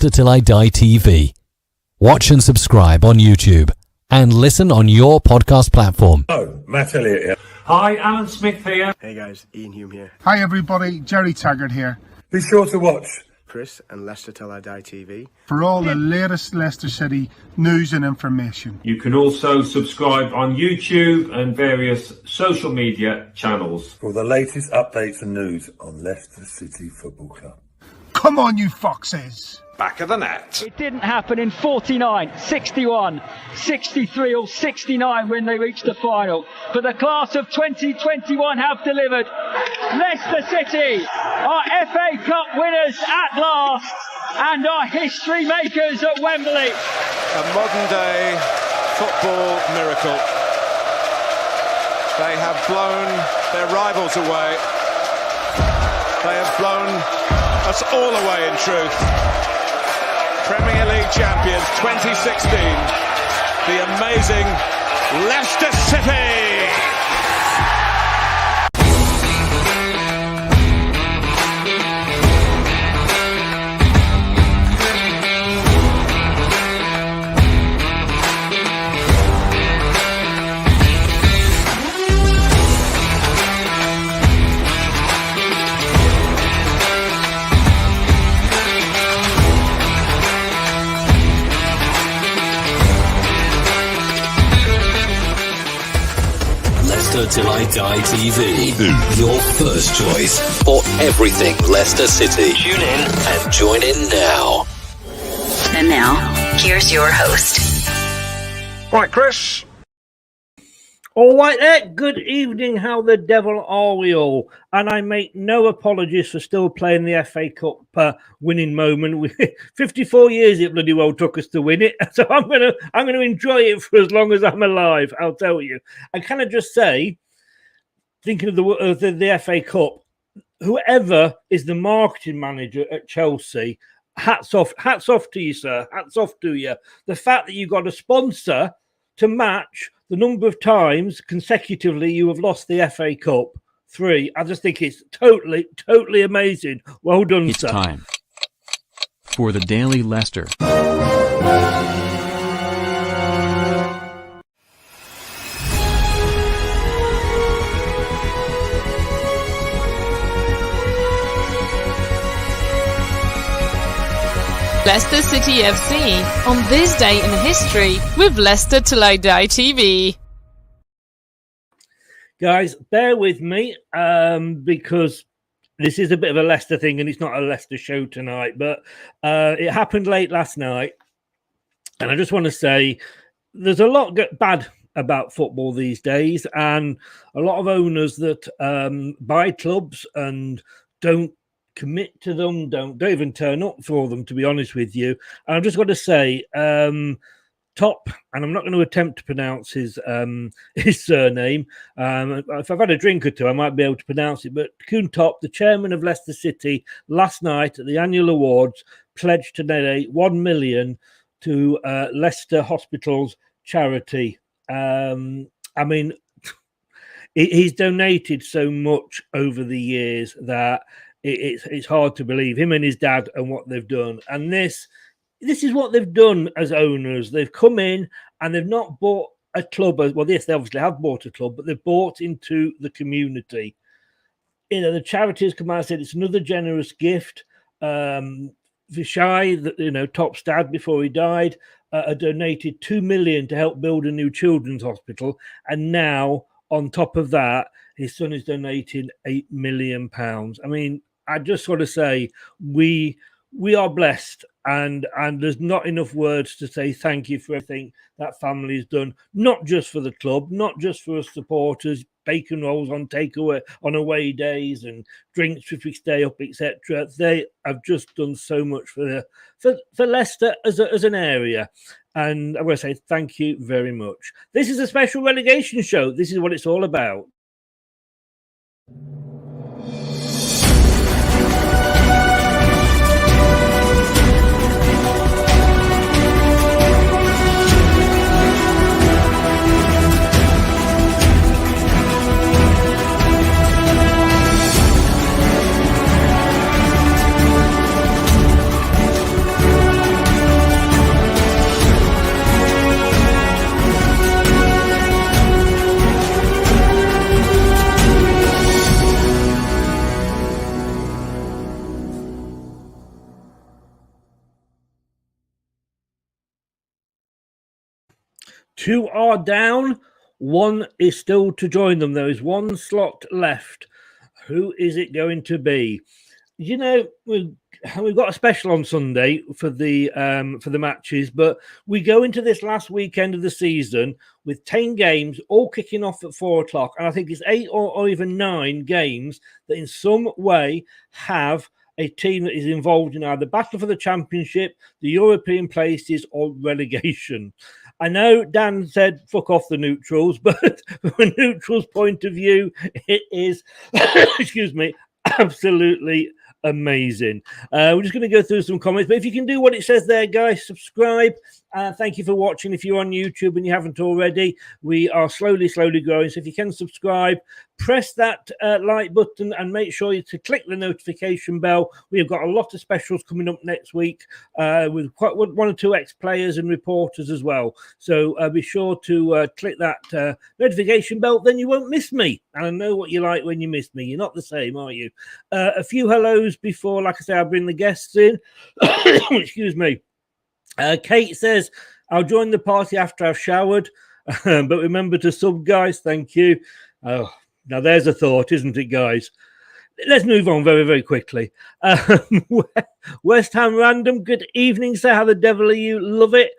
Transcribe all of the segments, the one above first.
Leicester Till I Die TV. Watch and subscribe on YouTube and listen on your podcast platform. Oh, Matt Elliott here. Hi, Alan Smith here. Hey guys, Ian Hume here. Hi everybody, Jerry Taggart here. Be sure to watch Chris and Leicester Till I Die TV for all the latest Leicester City news and information. You can also subscribe on YouTube and various social media channels. for the latest updates and news on Leicester City Football Club. Come on, you foxes! Back of the net. It didn't happen in 49, 61, 63 or 69 when they reached the final. But the class of 2021 have delivered. Leicester City are FA Cup winners at last and are history makers at Wembley. A modern day football miracle. They have blown their rivals away. They have blown us all away in truth. Premier League champions 2016, the amazing Leicester City! Leicester Till I Die TV. Your first choice for everything Leicester City. Tune in and join in now. And now, here's your host. Right, Chris. All right there, good evening, how the devil are we all? And I make no apologies for still playing the FA Cup winning moment. 54 years it bloody well took us to win it, so I'm gonna enjoy it for as long as I'm alive, I'll tell you. And can I just say, thinking of the FA Cup, whoever is the marketing manager at Chelsea, hats off to you, sir, hats off to you. The fact that you got a sponsor to match the number of times consecutively you have lost the FA Cup, 3. I just think it's totally amazing. Well done, it's sir. It's time for the Daily Leicester. Leicester City FC on this day in history with Leicester Till I Die TV. Guys, bear with me because this is a bit of a Leicester thing and it's not a Leicester show tonight, but it happened late last night. And I just want to say there's a lot bad about football these days, and a lot of owners that buy clubs and don't commit to them, don't even turn up for them, to be honest with you. And I've just got to say, Top, and I'm not going to attempt to pronounce his surname. If I've had a drink or two, I might be able to pronounce it. But Kuhn Top, the chairman of Leicester City, last night at the annual awards, pledged to donate 1 million to Leicester Hospitals charity. I mean, he's donated so much over the years that it's hard to believe, him and his dad and what they've done. And this is what they've done as owners. They've come in and they've not bought a club. Well, yes, they obviously have bought a club, but they've bought into the community. You know, the charity has come out and said it's another generous gift. Vishai, Top's dad before he died, donated 2 million to help build a new children's hospital. And now, on top of that, his son is donating £8 million. I mean, I just want to say we are blessed, and there's not enough words to say thank you for everything that family has done, not just for the club, not just for us supporters, bacon rolls on takeaway on away days and drinks if we stay up, etc. They have just done so much for Leicester as an area. And I want to say thank you very much. This is a special relegation show. This is what it's all about. 2 are down. 1 is still to join them. There is 1 slot left. Who is it going to be? You know, we've got a special on Sunday for the matches, but we go into this last weekend of the season with 10 games all kicking off at 4 o'clock, and I think it's 8 or even 9 games that in some way have a team that is involved in either battle for the championship, the European places, or relegation. I know Dan said fuck off the neutrals, but from a neutrals point of view, it is, excuse me, absolutely amazing. We're just going to go through some comments, but if you can do what it says there, guys, subscribe. Thank you for watching. If you're on YouTube and you haven't already, we are slowly growing. So if you can subscribe, press that like button and make sure to click the notification bell. We've got a lot of specials coming up next week with quite 1 or 2 ex-players and reporters as well. So be sure to click that notification bell, then you won't miss me. And I know what you like when you miss me. You're not the same, are you? A few hellos before, like I say, I'll bring the guests in. Excuse me. Kate says, I'll join the party after I've showered, but remember to sub, guys. Thank you. Oh, now there's a thought, isn't it, guys? Let's move on very quickly. West Ham Random, good evening, sir. How the devil are you? Love it.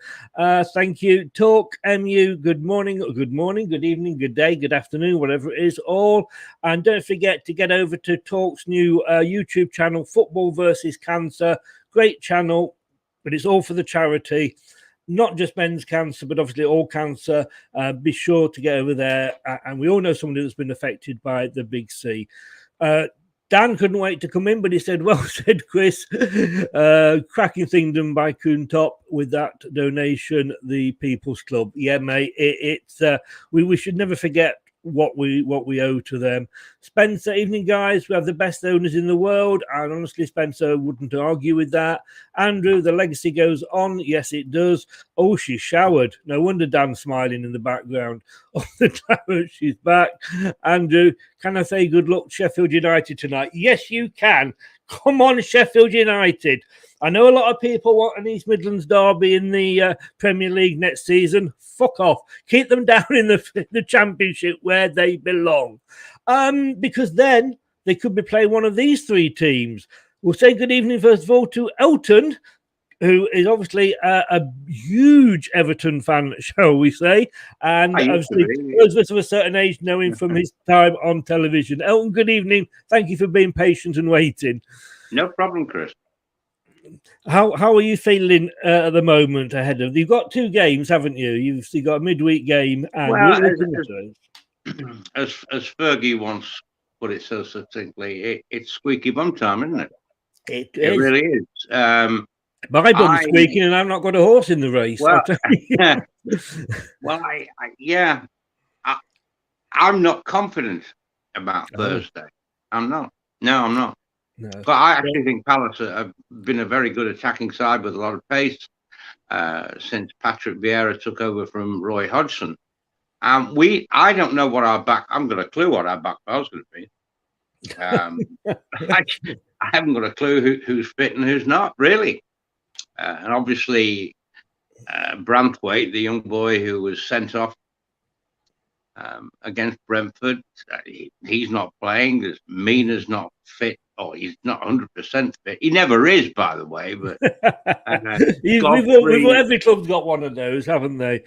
Thank you. Talk MU, good morning, good evening, good day, good afternoon, whatever it is, all. And don't forget to get over to Talk's new YouTube channel, Football versus Cancer. Great channel, but it's all for the charity, not just men's cancer, but obviously all cancer. Be sure to get over there. And we all know somebody that's been affected by the big C. Dan couldn't wait to come in, but he said, well said, Chris. Cracking thing done by Coontop with that donation, the People's Club. Yeah, mate, it's we should never forget what we owe to them. Spencer, evening, guys. We have the best owners in the world, and honestly, Spencer wouldn't argue with that. Andrew, the legacy goes on. Yes, it does. Oh, she showered. No wonder Dan's smiling in the background. Oh, the time she's back. Andrew, can I say good luck to Sheffield United tonight? Yes, you can. Come on, Sheffield United. I know a lot of people want an East Midlands derby in the Premier League next season. Fuck off. Keep them down in the Championship where they belong. Because then they could be playing one of these 3 teams. We'll say good evening, first of all, to Elton, who is obviously a huge Everton fan, shall we say. And obviously, those of us of a certain age know him from his time on television. Elton, good evening. Thank you for being patient and waiting. No problem, Chris. How are you feeling at the moment ahead of? You've got 2 games, haven't you? You've got a midweek game. And as Fergie once put it so succinctly, it's squeaky bum time, isn't it? It really is. My bum's squeaking, and I've not got a horse in the race. Well, I'm not confident about Thursday. I'm not. No, I'm not. No. But I actually think Palace have been a very good attacking side with a lot of pace since Patrick Vieira took over from Roy Hodgson. I don't know what our back. I haven't got a clue what our back bow's going to be. I haven't got a clue who's fit and who's not, really. And obviously, Branthwaite, the young boy who was sent off against Brentford, he's not playing. Mina's not fit. Oh, he's not 100% fit. He never is, by the way. But every club's got one of those, haven't they?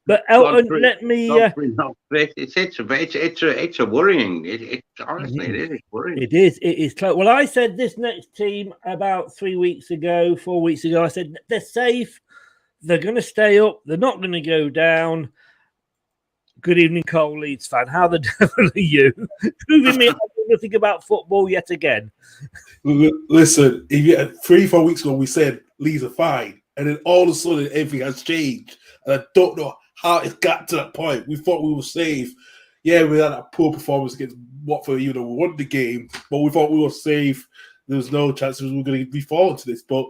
But Elton, let me. Not fit. It's a worrying. Honestly, it is worrying. It is. It is close. Well, I said this next team about 4 weeks ago. I said they're safe. They're going to stay up. They're not going to go down. Good evening, Cole, Leeds fan. How the devil are you? Proving me I know nothing about football yet again. Listen, 3-4 weeks ago, we said Leeds are fine. And then all of a sudden, everything has changed. And I don't know how it got to that point. We thought we were safe. Yeah, we had a poor performance against Watford, even though we won the game. But we thought we were safe. There was no chance we were going to be falling to this. But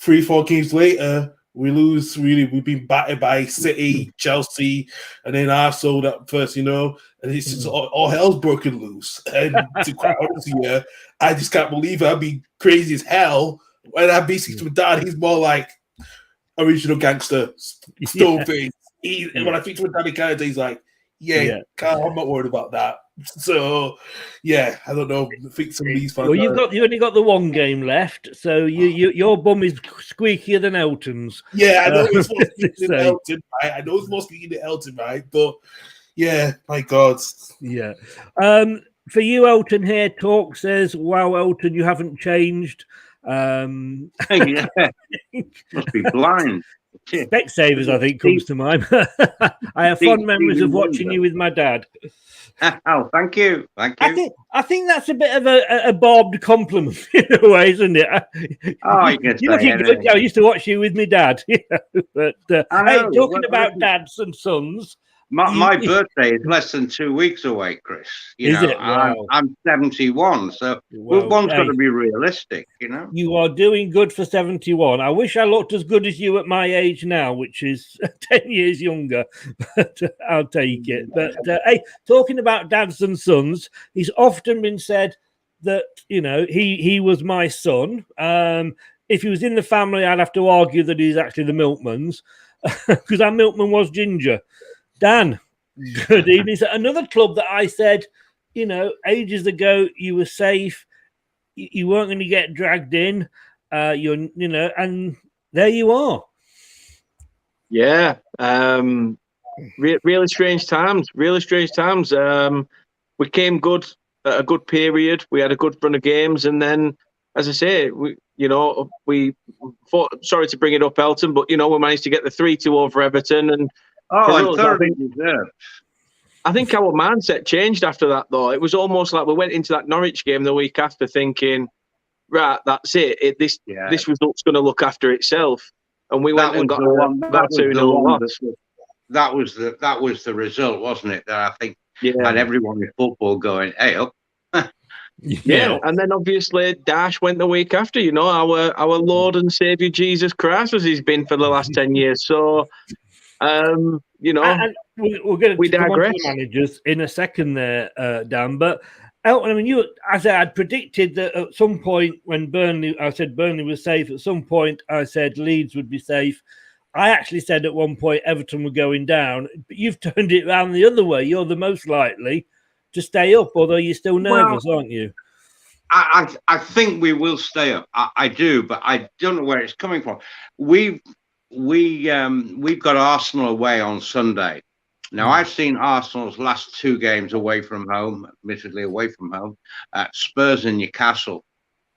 3-4 games later, we lose, really. We've been battered by City, Chelsea, and then Arsenal that first, and it's just all hell's broken loose. And to quite honestly, I just can't believe it. I'd be crazy as hell. When I be speaking to my dad, he's more like original gangster, stone face. When I think to Danny Kennedy, he's like, Carl, I'm not worried about that. So, I don't know. I think some of these fans. Well, you only got the one game left, so your bum is squeakier than Elton's. Yeah, I know it's mostly in Elton, right? I know it's mostly in Elton, right? But my God. Yeah. For you, Elton here, Talk says, "Wow, Elton, you haven't changed." Must be blind. Specsavers, I think, comes to mind. I have fond memories of watching you with my dad. Oh, thank you. I think that's a bit of a barbed compliment in a way, isn't it? You look good. I used to watch you with my dad. But hey, talking about dads and sons. My birthday is less than 2 weeks away, Chris. Is it? Wow. I'm 71, so one's got to be realistic, you know. You are doing good for 71. I wish I looked as good as you at my age now, which is 10 years younger, but I'll take it. But hey, talking about dads and sons, he's often been said that, he was my son. If he was in the family, I'd have to argue that he's actually the milkman's, because our milkman was Ginger. Dan, good evening. So another club that I said, ages ago, you were safe, you weren't going to get dragged in, and there you are. Yeah, really strange times. Really strange times. We came good at a good period. We had a good run of games, and then, as I say, we fought. Sorry to bring it up, Elton, but we managed to get the 3-2 over Everton and. Oh, thoroughly deserved. I think our mindset changed after that, though. It was almost like we went into that Norwich game the week after thinking, right, that's it. This result's going to look after itself. And we went and got that 2-0 loss. That was the result, wasn't it? That I think had everyone in football going, hey, up. Yeah, and then obviously Dash went the week after. Our Lord and Saviour Jesus Christ, as he's been for the last 10 years. So. And we're going to come on to the managers in a second there, Dan. But Elton, I mean, as I had predicted that at some point when I said Burnley was safe. At some point, I said Leeds would be safe. I actually said at one point Everton were going down. But you've turned it around the other way. You're the most likely to stay up, although you're still nervous, aren't you? I think we will stay up. I do, but I don't know where it's coming from. We've got Arsenal away on Sunday. Now, I've seen Arsenal's last 2 games away from home, admittedly away from home, at Spurs and Newcastle,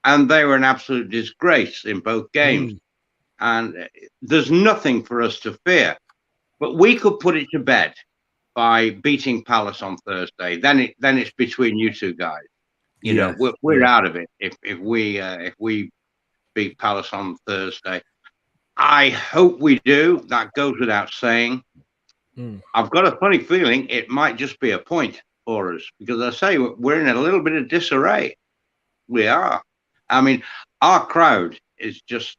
and they were an absolute disgrace in both games. And there's nothing for us to fear. But we could put it to bed by beating Palace on Thursday. Then it's between you two guys. We're out of it if we beat Palace on Thursday. I hope we do. That goes without saying. I've got a funny feeling it might just be a point for us because I say we're in a little bit of disarray. We are. I mean, our crowd is just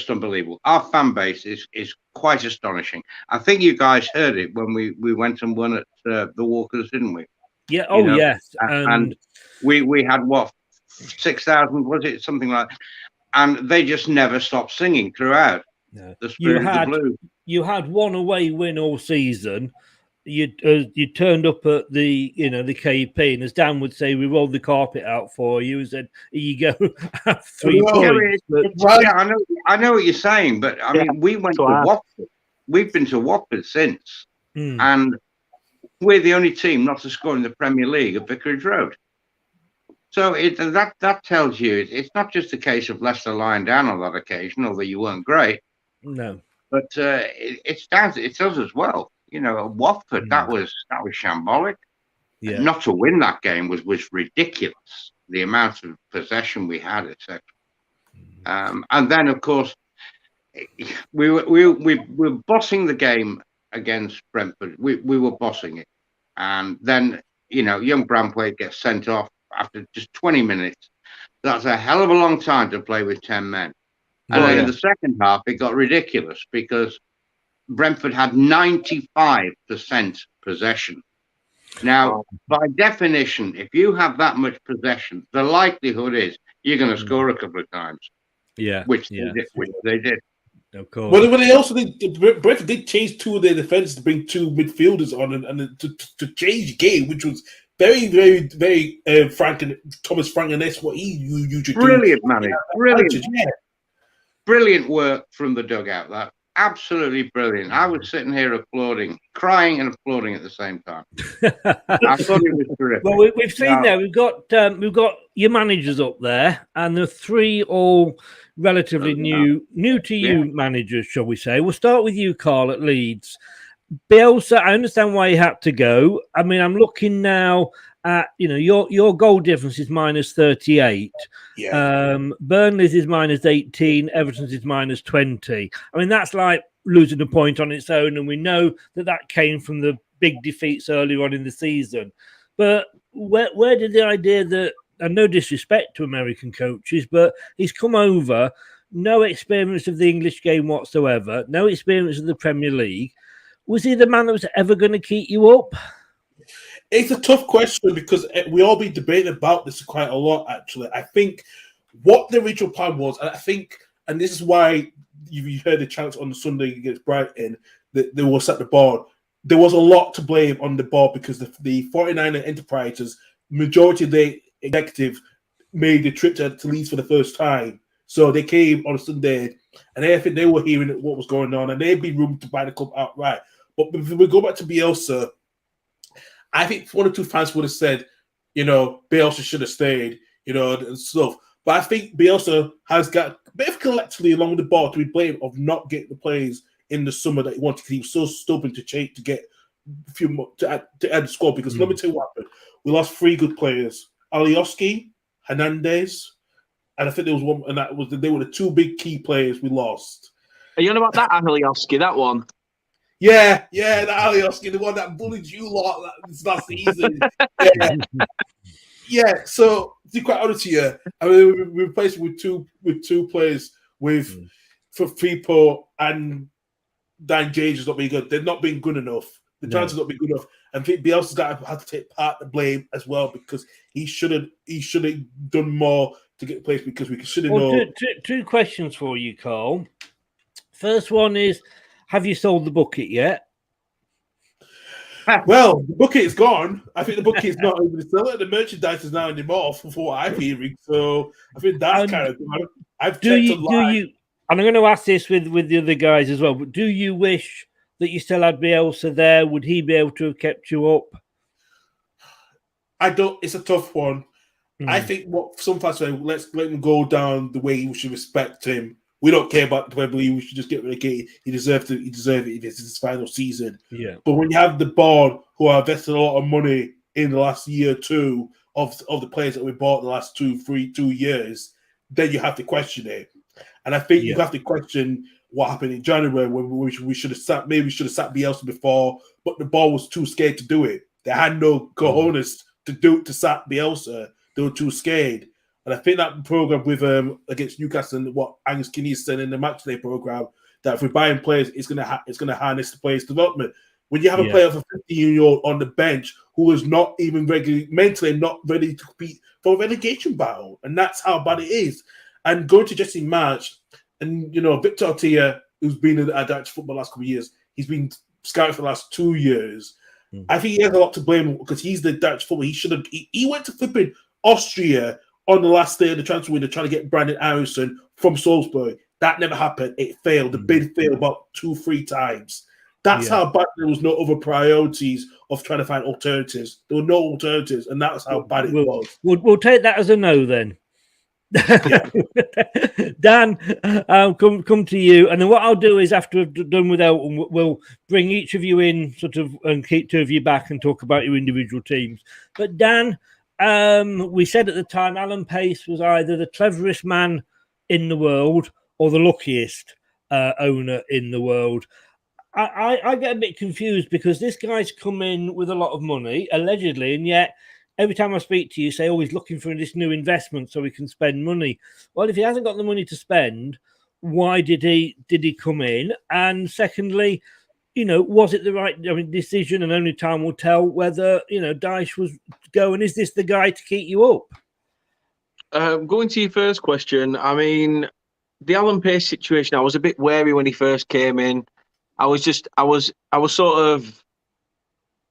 unbelievable. Our fan base is quite astonishing. I think you guys heard it when we went and won at the Walkers, didn't we? Yeah. Oh, yes. And we had 6,000, was it? Something like that. And they just never stopped singing throughout. No. The Spirit of the Blue. You had one away win all season. You turned up at the KP, and as Dan would say, we rolled the carpet out for you and said, "Here you go, have 3 points." I know what you're saying, but I mean, we went to Watford. We've been to Watford since, and we're the only team not to score in the Premier League at Vicarage Road. So that tells you it's not just a case of Leicester lying down on that occasion, although you weren't great. No, but it's us as well. Watford that was shambolic. Yeah, not to win that game was ridiculous. The amount of possession we had, etc. And then of course we were bossing the game against Brentford. We were bossing it, and then young Braithwaite gets sent off after just 20 minutes. That's a hell of a long time to play with 10 men. And then in the second half, it got ridiculous because Brentford had 95% possession. Now, by definition, if you have that much possession, the likelihood is you're going to score a couple of times. Yeah. Which they did. Of course. But they also Brentford did change two of their defenses to bring two midfielders on and to change the game, which was very, very, very Thomas Frank, and that's what he usually do. Brilliant, man. Brilliant. Yeah. Brilliant work from the dugout. That absolutely brilliant. I was sitting here applauding, crying and applauding at the same time. I thought it was terrific. Well, we've seen there. We've got your managers up there, and the three all relatively new to you managers, shall we say? We'll start with you, Carl, at Leeds. Bielsa, I understand why he had to go. I mean, I'm looking now at, your goal difference is minus 38. Yeah. Burnley's is minus 18. Everton's is minus 20. I mean, that's like losing a point on its own, and we know that came from the big defeats earlier on in the season. But where did the idea that, and no disrespect to American coaches, but he's come over, no experience of the English game whatsoever, no experience of the Premier League. Was he the man that was ever going to keep you up? It's a tough question because we all been debating about this quite a lot, actually. I think what the original plan was, and I think, and this is why you heard the chants on the Sunday against Brighton, that they were set the board. There was a lot to blame on the board because the 49er enterprises, majority of the executive made the trip to Leeds for the first time. So they came on a Sunday, and I think they were hearing what was going on, and they'd been rumored to buy the club outright. But if we go back to Bielsa, I think one or two fans would have said, Bielsa should have stayed, and stuff. But I think Bielsa has got a bit of collectively along with the board to be blamed of not getting the players in the summer that he wanted, because he was so stubborn to get a few more to add the squad. Because let me tell you what happened. We lost three good players: Alioski, Hernandez, and I think there was one, and they were the two big key players we lost. Are you on about that Alioski, that one? Yeah, that Alioski, the one that bullied you lot this last season. Yeah. So to be quite honest here, I mean, we replaced with two players for Freeport and Dan James has not been good. They're not being good enough. The chance has not been good enough. And I think Bielsa's had to take part of the blame as well, because he should have done more to get placed, because we should have known. Two questions for you, Carl. First one is, have you sold the bucket yet? Well, the bucket is gone. I think the bucket is not able to sell it. The merchandise is now anymore, from what I'm hearing. So I think that's kind of good. I've checked online. And I'm going to ask this with the other guys as well, but do you wish that you still had Bielsa there? Would he be able to have kept you up? I don't. It's a tough one. I think what some fans say, let's let him go down the way we should respect him. We don't care about the Premier League. We should just get relegated. He deserved it if it's his final season. Yeah. But when you have the board who have invested a lot of money in the last year or two of the players that we bought in the last 2 years, then you have to question it. And I think you have to question what happened in January when we should have sat. Maybe we should have sat Bielsa before, but the board was too scared to do it. They had no cojones to sat Bielsa. They were too scared. And I think that program with against Newcastle and what Angus Kinney said in the matchday program, that if we're buying players, it's gonna harness the players' development. When you have a player of a 15-year-old on the bench who is not even mentally not ready to compete for a relegation battle, and that's how bad it is. And going to Jesse March, and Victor Ortega, who's been in Dutch football the last couple of years, he's been scouted for the last 2 years. I think he has a lot to blame because he's the Dutch football. He went to flipping Austria on the last day of the transfer window trying to get Brandon Harrison from Salzburg. That never happened. It failed. The bid failed about 2-3 times. That's how bad there was no other priorities of trying to find alternatives. There were no alternatives, and that's how bad it was. We'll take that as a no then. Dan, come to you, and then what I'll do is after we've done with Elton, we'll bring each of you in and keep two of you back and talk about your individual teams. But Dan, we said at the time Alan Pace was either the cleverest man in the world or the luckiest owner in the world. I get a bit confused because this guy's come in with a lot of money, allegedly, and yet every time I speak to you, say, he's looking for this new investment so he can spend money. Well, if he hasn't got the money to spend, why did he come in? And secondly, was it the right decision? And only time will tell whether, Dyche was going, is this the guy to keep you up? Going to your first question, I mean, the Alan Pace situation, I was a bit wary when he first came in. I was sort of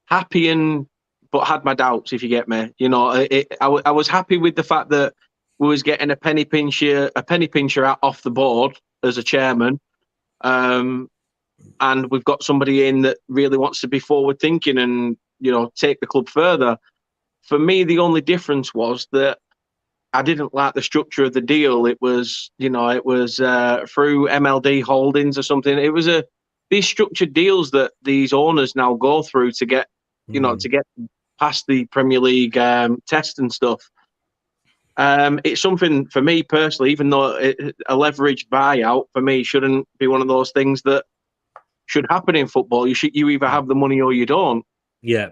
happy but had my doubts, if you get me. You know, I was happy with the fact that we was getting a penny pincher out off the board as a chairman, and we've got somebody in that really wants to be forward thinking and, you know, take the club further. For me, the only difference was that I didn't like the structure of the deal. It was through MLD Holdings or something. It was these structured deals that these owners now go through to get, to get past the Premier League test and stuff. It's something for me personally, even though a leveraged buyout for me shouldn't be one of those things that should happen in football. You either have the money or you don't. Yeah.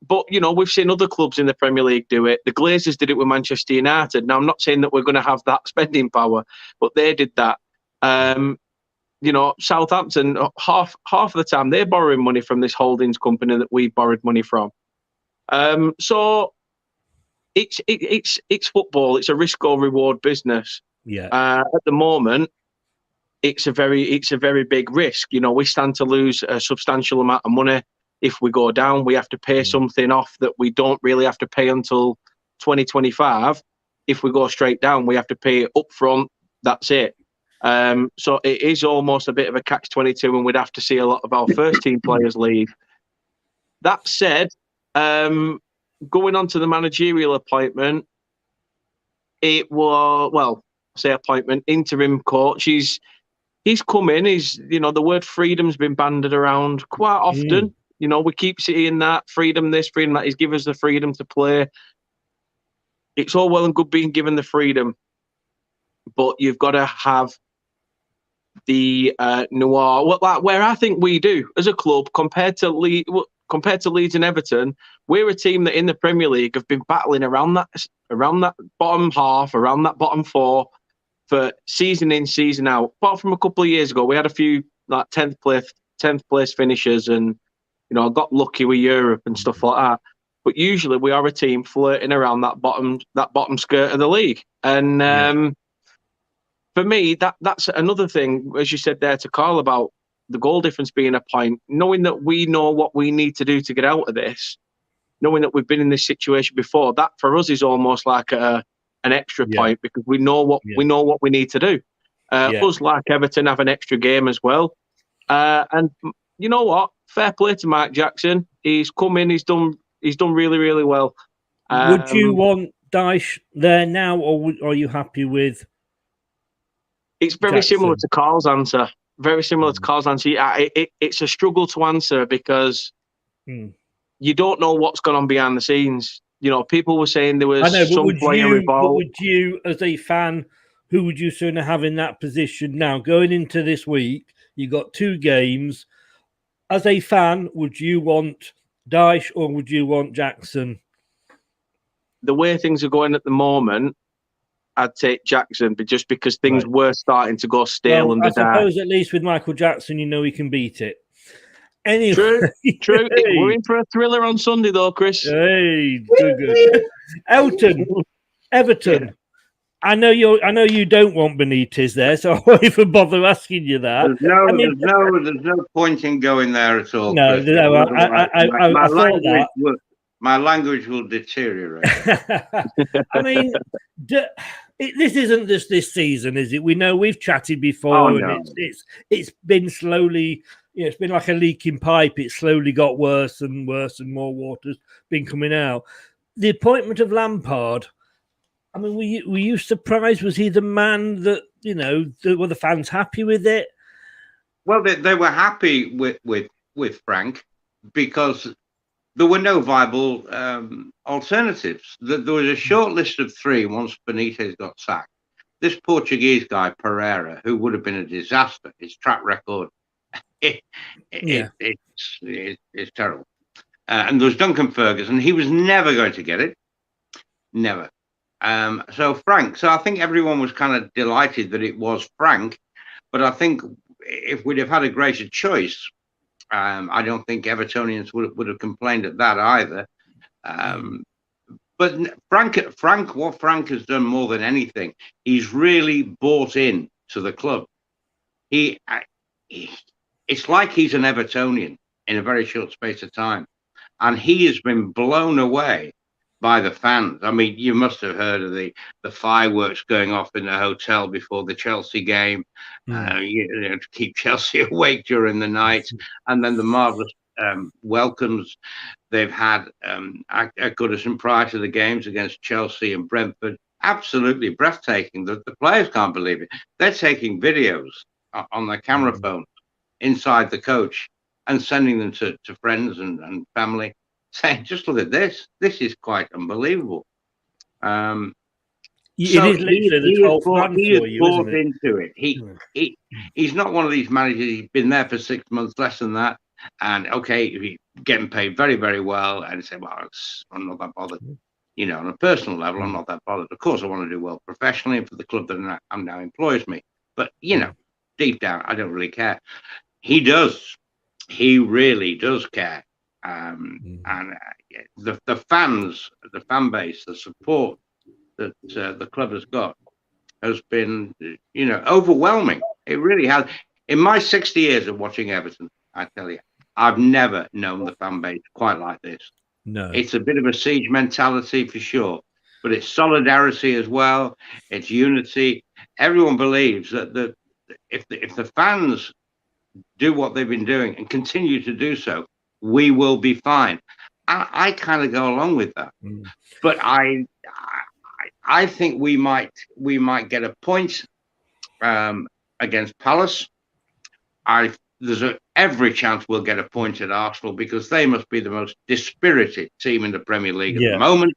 But, you know, we've seen other clubs in the Premier League do it. The Glazers did it with Manchester United. Now, I'm not saying that we're going to have that spending power, but they did that. You know, Southampton, half of the time, they're borrowing money from this holdings company that we borrowed money from. So it's football. It's a risk or reward business. Yeah. At the moment, it's a very big risk. You know, we stand to lose a substantial amount of money. If we go down, we have to pay something off that we don't really have to pay until 2025. If we go straight down, we have to pay it up front. That's it. So it is almost a bit of a catch-22, and we'd have to see a lot of our first-team players leave. That said, going on to the managerial appointment, it was, interim coach. He's come in. The word freedom's been bandied around quite often. You know, we keep seeing that freedom, this freedom, that. He's given us the freedom to play. It's all well and good being given the freedom, but you've got to have the noir. Where I think we do as a club compared to Leeds and Everton, we're a team that in the Premier League have been battling around that bottom half, around that bottom four for season in, season out. Apart from a couple of years ago, we had a few like 10th place finishers, and you know, I got lucky with Europe and stuff like that. But usually we are a team flirting around that bottom skirt of the league. And for me, that's another thing, as you said there to Carl, about the goal difference being a point. Knowing that we know what we need to do to get out of this, knowing that we've been in this situation before, that for us is almost like an extra point, because we know what we need to do. Us, like Everton, have an extra game as well. And you know what? Fair play to Mike Jackson. He's come in. He's done really, really well. Would you want Dyche there now, or are you happy with? It's very Jackson? similar to Carl's answer. Very similar to Carl's answer. It's a struggle to answer because you don't know what's gone on behind the scenes. You know, people were saying there was some player involved. Would you, as a fan, who would you sooner have in that position now? Going into this week, you got 2 games. As a fan, would you want Dyche or would you want Jackson? The way things are going at the moment, I'd take Jackson, but just because things were starting to go stale under Dyche. I suppose at least with Michael Jackson, you know he can beat it. Anyway, True. We're in for a thriller on Sunday, though, Chris. Hey, good. Elton, Everton. Yeah. I know you don't want Benitez there, so I won't even bother asking you that. There's no point in going there at all. No, my language will deteriorate. I mean, this isn't just this season, is it? We know we've chatted before, and it's been slowly. It's been like a leaking pipe. It slowly got worse and worse, and more water's been coming out. The appointment of Lampard. I mean, were you surprised? Was he the man that, you know, were the fans happy with it? Well, they were happy with Frank because there were no viable alternatives. There was a short list of 3 once Benitez got sacked. This Portuguese guy, Pereira, who would have been a disaster, his track record, it's terrible. And there was Duncan Ferguson. He was never going to get it. Never. So I think everyone was kind of delighted that it was Frank, but I think if we'd have had a greater choice, I don't think Evertonians would have complained at that either. But what Frank has done more than anything, he's really bought in to the club. It's like he's an Evertonian in a very short space of time. And he has been blown away by the fans. I mean, you must have heard of the fireworks going off in the hotel before the Chelsea game, to keep Chelsea awake during the night, and then the marvellous welcomes they've had at Goodison prior to the games against Chelsea and Brentford. Absolutely breathtaking. The players can't believe it. They're taking videos on their camera phones inside the coach and sending them to friends and family, saying, just look at this. This is quite unbelievable. So he is bought into it. He's not one of these managers. He's been there for 6 months, less than that. And okay, he's getting paid very, very well. And he said, well, I'm not that bothered. You know, on a personal level, I'm not that bothered. Of course, I want to do well professionally and for the club that I'm now employs me. But, you know, deep down, I don't really care. He does. He really does care. And the fans, the fan base, the support that the club has got has been, you know, overwhelming. It really has. In my 60 years of watching Everton, I tell you, I've never known the fan base quite like this. No. It's a bit of a siege mentality for sure, but it's solidarity as well. It's unity. Everyone believes that if the fans do what they've been doing and continue to do so, we will be fine. I kind of go along with that, but I think we might get a point against Palace. There's every chance we'll get a point at Arsenal because they must be the most dispirited team in the Premier League at the moment.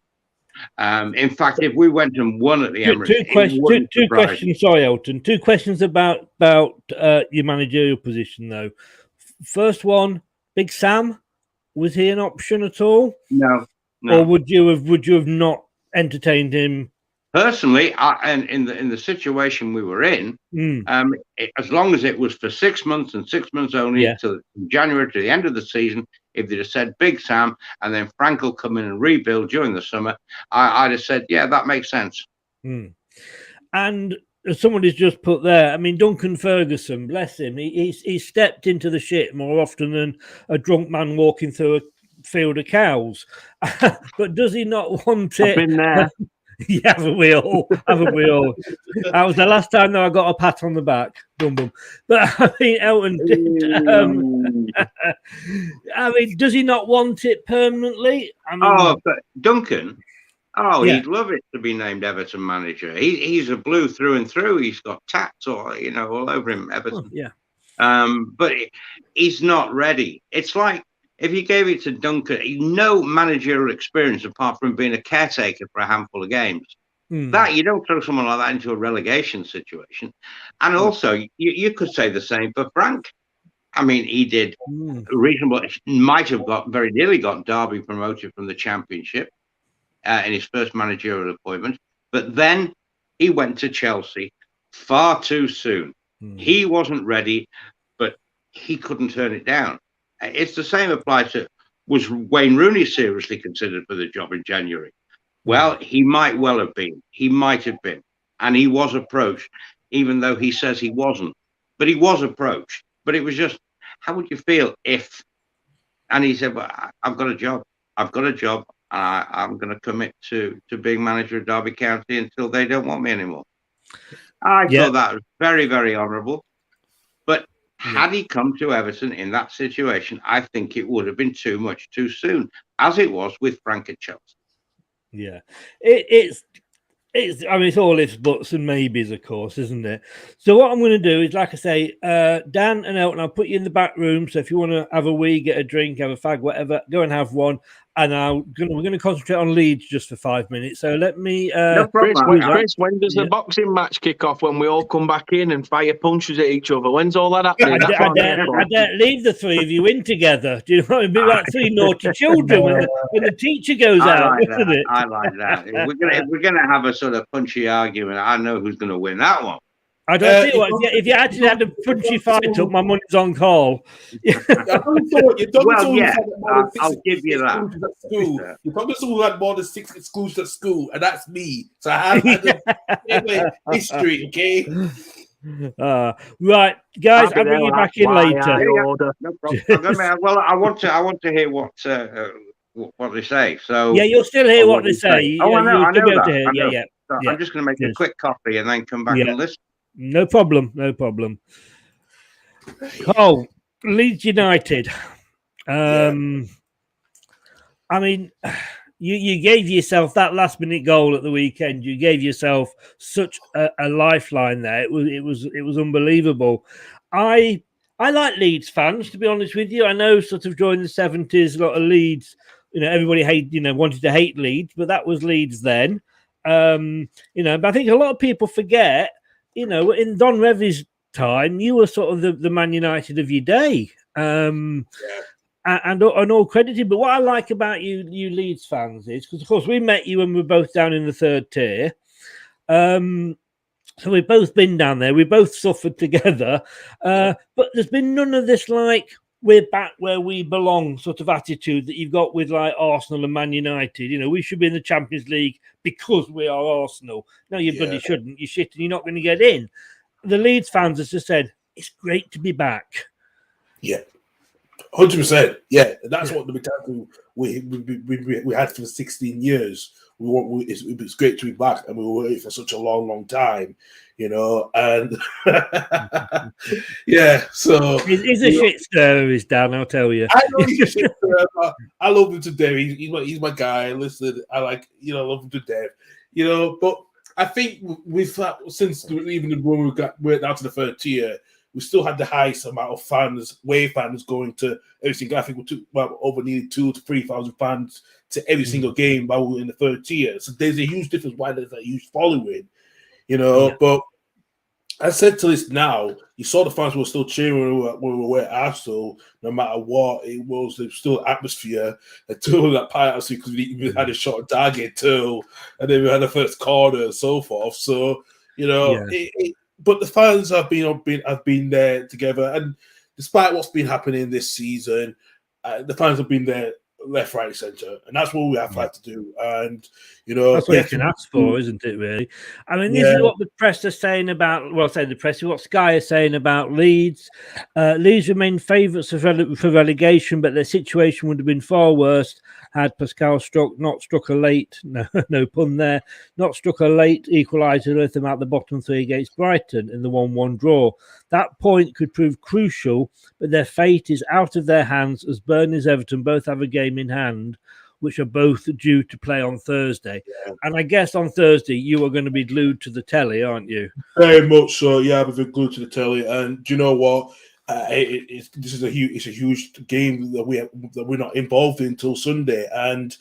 In fact, if we went and won at the Emirates, two questions. Sorry, Elton. Two questions about your managerial position, though. First one, Big Sam, was he an option at all? No. Or would you have not entertained him? Personally, and in the situation we were in, as long as it was for 6 months and 6 months only to January to the end of the season, if they'd have said Big Sam and then Frank will come in and rebuild during the summer, I'd have said, yeah, that makes sense. And as somebody's just put there, I mean, Duncan Ferguson, bless him, he stepped into the shit more often than a drunk man walking through a field of cows. But does he not want it? I've been there. Yeah, haven't we all? Haven't we all? That was the last time that I got a pat on the back. Boom, boom. But I mean, Elton, I mean, does he not want it permanently? I mean, but Duncan, he'd love it to be named Everton manager. He's a blue through and through. He's got tats all over him, Everton. But he's not ready. It's like, if you gave it to Duncan, no managerial experience apart from being a caretaker for a handful of games. That you don't throw someone like that into a relegation situation. And also, you could say the same for Frank. I mean, he did reasonable. Might have very nearly got Derby promoted from the Championship in his first managerial appointment, but then he went to Chelsea far too soon. He wasn't ready, but he couldn't turn it down. It's the same applies to, was Wayne Rooney seriously considered for the job in January? Well, he might well have been. He might have been. And he was approached, even though he says he wasn't. But he was approached. But it was just, how would you feel if? And he said, well, I've got a job. I've got a job. I'm going to commit to being manager of Derby County until they don't want me anymore. I thought that was very, very honourable. But had he come to Everton in that situation, I think it would have been too much too soon, as it was with Frank at Chelsea. Yeah, it's. I mean, it's all ifs, buts, and maybes, of course, isn't it? So what I'm going to do is, like I say, Dan and Elton, I'll put you in the back room. So if you want to have a wee, get a drink, have a fag, whatever, go and have one. And we're going to concentrate on Leeds just for 5 minutes. So let me. Chris, when does the boxing match kick off? When we all come back in and fire punches at each other? When's all that happening? I don't leave the three of you in together. Do you know what I mean? Like three naughty children when the teacher goes out, isn't it? I like that. If we're going to have a sort of punchy argument, I know who's going to win that one. I don't see what if you actually had a punchy fight up, my money's on call. I'll give you that. You're talking to someone who had more than 6 exclusions at school, and that's me. So I have the history, okay? Right, guys, I'll bring you back in later. No problem. I want to hear what they say. So yeah, you'll still hear what they say. Oh, I know that. Yeah. So I'm just going to make a quick coffee and then come back and listen. No problem. Oh, Leeds United. I mean, you gave yourself that last-minute goal at the weekend. You gave yourself such a lifeline there. It was unbelievable. I like Leeds fans, to be honest with you. I know, sort of during the 70s, a lot of Leeds, everybody wanted to hate Leeds, but that was Leeds then. But I think a lot of people forget. In Don Revie's time, you were sort of the Man United of your day, and all credited. But what I like about you Leeds fans is, because of course we met you when we were both down in the 3rd tier, so we've both been down there. We both suffered together, but there's been none of this like we're back where we belong sort of attitude that you've got with like Arsenal and Man United. We should be in the Champions League because we are Arsenal. No, you bloody shouldn't. You're shit and you're not going to get in. The Leeds fans have just said, it's great to be back. Yeah, 100%. Yeah, that's what the mentality we had for 16 years. It's great to be back, and we were waiting for such a long time, and yeah, so he's a shit stirrer, is Dan, I'll tell you. I know he's a shit stirrer, but I love him to death. He's my guy. Listen, I love him to death, but I think we've since even when we went down to the 3rd tier, we still had the highest amount of fans, away fans going to every single. I think we took over nearly 2,000 to 3,000 fans to every single game while we were in the 3rd tier. So there's a huge difference why there's a huge following, But I said to this now, you saw the fans were still cheering when we were at Arsenal, no matter what it was. There was still atmosphere until that part, because we had a shot on target too, and then we had the first corner and so forth. So but the fans have been there together, and despite what's been happening this season, the fans have been there left, right, centre, and that's what we have had to do. And that's what you can ask for, isn't it? Really, I mean, this is what the press are saying about. Well, say the press, what Sky is saying about Leeds. Leeds remain favourites for relegation, but their situation would have been far worse had Pascal not struck a late, no pun there, not struck a late equaliser to lift them out the bottom 3 against Brighton in the 1-1 draw. That point could prove crucial, but their fate is out of their hands as Burnley and Everton both have a game in hand, which are both due to play on Thursday. Yeah. And I guess on Thursday you are going to be glued to the telly, aren't you? Very much so. Yeah, I've been glued to the telly. And do you know what? This is a huge game that we're not involved in until Sunday. And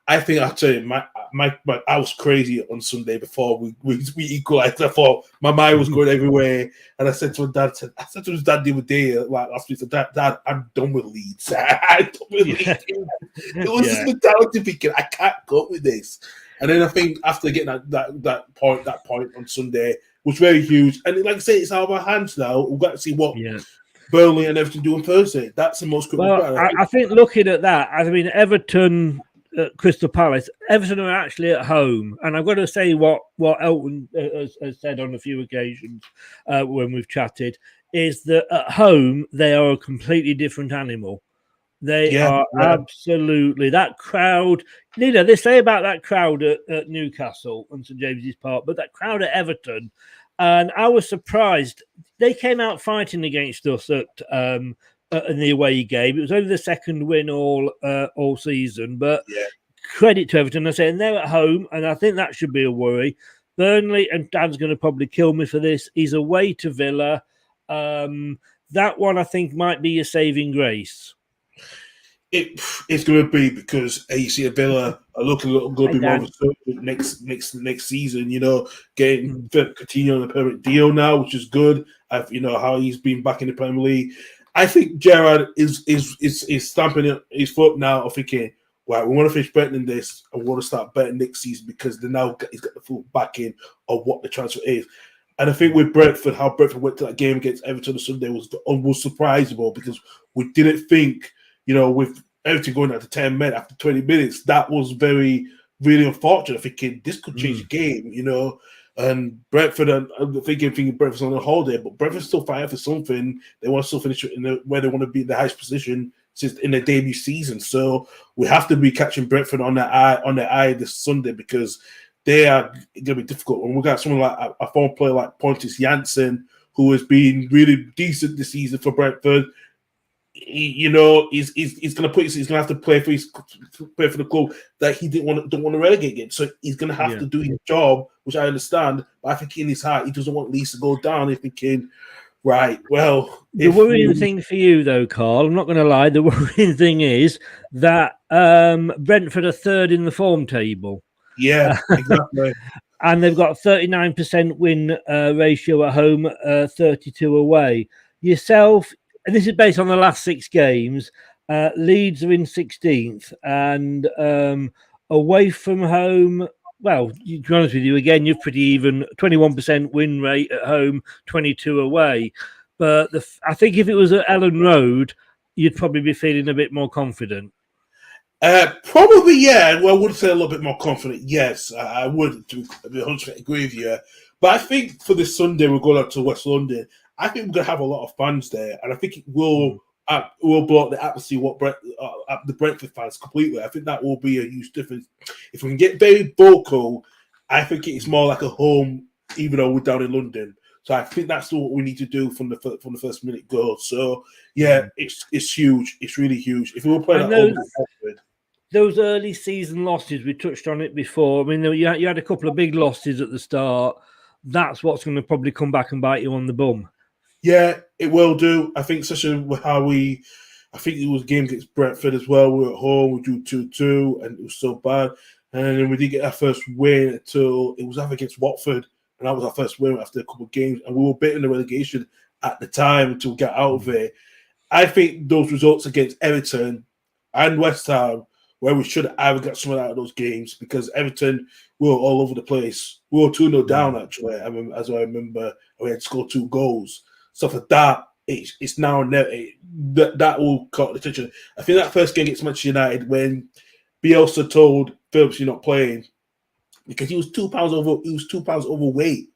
I think I'll tell you, I was crazy on Sunday before we equalised. I thought my mind was going everywhere, and I said to his dad, the other day, like last week, Dad, I'm done with Leeds. I'm done with Leeds. It was just mentality thinking, I can't go with this. And then I think after getting that point on Sunday was very huge. And like I say, it's out of our hands now. We've got to see what Burnley and Everton do on Thursday. That's the most critical part. I think looking at that, I mean, Everton. Crystal Palace. Everton are actually at home, and I've got to say what Elton has said on a few occasions when we've chatted is that at home they are a completely different animal. They are absolutely that crowd. They say about that crowd at Newcastle and St James's Park, but that crowd at Everton, and I was surprised they came out fighting against us in the away game. It was only the second win all season, but credit to Everton. I say, and they're at home, and I think that should be a worry. Burnley, and Dan's going to probably kill me for this, he's away to Villa. That one I think might be your saving grace. It's going to be because you see Villa are looking a little bit more next season. Getting Coutinho on a permanent deal now, which is good. How he's been back in the Premier League. I think Gerrard is stamping his foot now of thinking, right, we want to finish betting this and we want to start betting next season because he's got the full backing of what the transfer is. And I think with Brentford, how Brentford went to that game against Everton on Sunday was almost surprisable because we didn't think, with Everton going out to 10 men after 20 minutes, that was really unfortunate. Thinking this could change the game, And Brentford, I'm thinking Brentford's on a holiday, but Brentford's still fighting for something. They want to still finish where they want to be in the highest position since in their debut season. So we have to be catching Brentford on their eye this Sunday because they are going to be difficult. And we got someone like a former player like Pontus Jansson, who has been really decent this season for Brentford. He's going to have to play for the club that he don't want to relegate against. So he's going to have to do his job, which I understand. But I think in his heart, he doesn't want Leeds to go down. He's thinking, right, well. The worrying thing for you, though, Carl, I'm not going to lie. The worrying thing is that Brentford are third in the form table. Yeah, exactly. And they've got 39% win ratio at home, 32 away. Yourself, and this is based on the last 6 games, Leeds are in 16th. And away from home, well, to be honest with you, again, you're pretty even. 21% win rate at home, 22 away. But I think if it was at Ellen Road, you'd probably be feeling a bit more confident. Probably, yeah. Well, I would say a little bit more confident. Yes, I would 100% agree with you. But I think for this Sunday, we're going out to West London. I think we're going to have a lot of fans there, and I think it will blow up the atmosphere. The Brentford fans completely. I think that will be a huge difference. If we can get very vocal, I think it's more like a home, even though we're down in London. So I think that's what we need to do from the first minute goal. So yeah, it's huge. It's really huge. If we were playing those early season losses, we touched on it before. I mean, you had a couple of big losses at the start. That's what's going to probably come back and bite you on the bum. Yeah, it will do. I think especially I think it was a game against Brentford as well. We were at home, we drew 2-2, and it was so bad. And then we didn't get our first win until it was against Watford, and that was our first win after a couple of games. And we were beating the relegation at the time until we got out of it. I think those results against Everton and West Ham, where we should have either got something out of those games, because Everton were all over the place. We were 2-0 down, actually, as I remember. We had to score 2 goals. Stuff like that, it's now never. That will caught the attention. I think that first game against Manchester United, when Bielsa told Phillips, "You're not playing," because he was 2 pounds over. He was 2 pounds overweight,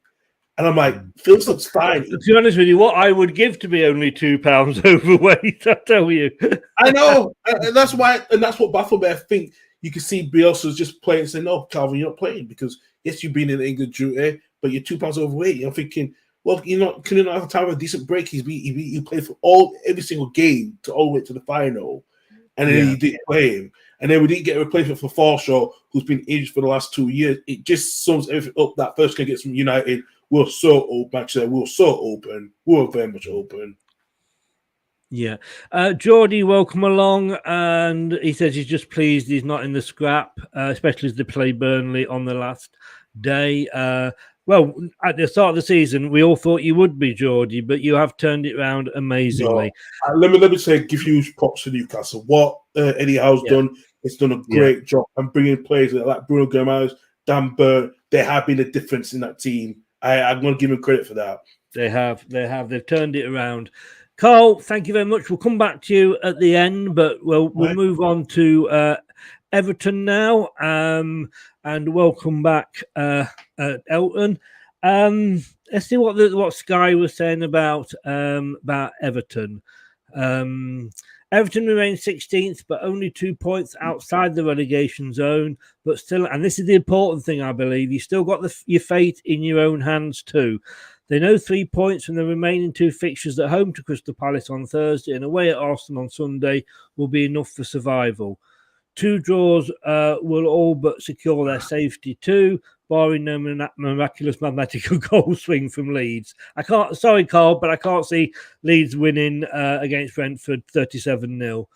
and I'm like, Phillips looks fine. To be honest with you, what I would give to be only 2 pounds overweight, I tell you. I know, and that's what baffled me. I think you can see Bielsa's just playing and saying, "No, Calvin, you're not playing because yes, you've been in England duty, but you're 2 pounds overweight." I'm thinking, well, can you not have time of a decent break? He played for every single game all the way to the final, and then he didn't play him. And then we didn't get a replacement for Forshaw, who's been injured for the last 2 years. It just sums everything up. That first game against United, we were so open. Actually, we were so open. We were very much open. Yeah. Geordie, welcome along. And he says he's just pleased he's not in the scrap, especially as they play Burnley on the last day. Well, at the start of the season, we all thought you would be, Geordie, but you have turned it around amazingly. No. Let me say, give huge props to Newcastle. What Eddie Howe's done, it's done a great job. And bringing players like Bruno Guimaraes, Dan Burn, they have been a difference in that team. I'm going to give them credit for that. They have. They've turned it around. Carl, thank you very much. We'll come back to you at the end, but we'll move on to Everton now. And welcome back, Elton. Let's see what Sky was saying about Everton. Everton remain 16th, but only 2 points outside the relegation zone. But still, and this is the important thing, I believe, you still got your fate in your own hands too. They know 3 points from the remaining 2 fixtures at home to Crystal Palace on Thursday and away at Arsenal on Sunday will be enough for survival. 2 draws will all but secure their safety too, barring no miraculous mathematical goal swing from Leeds. Sorry, Carl, but I can't see Leeds winning against Brentford 37-0.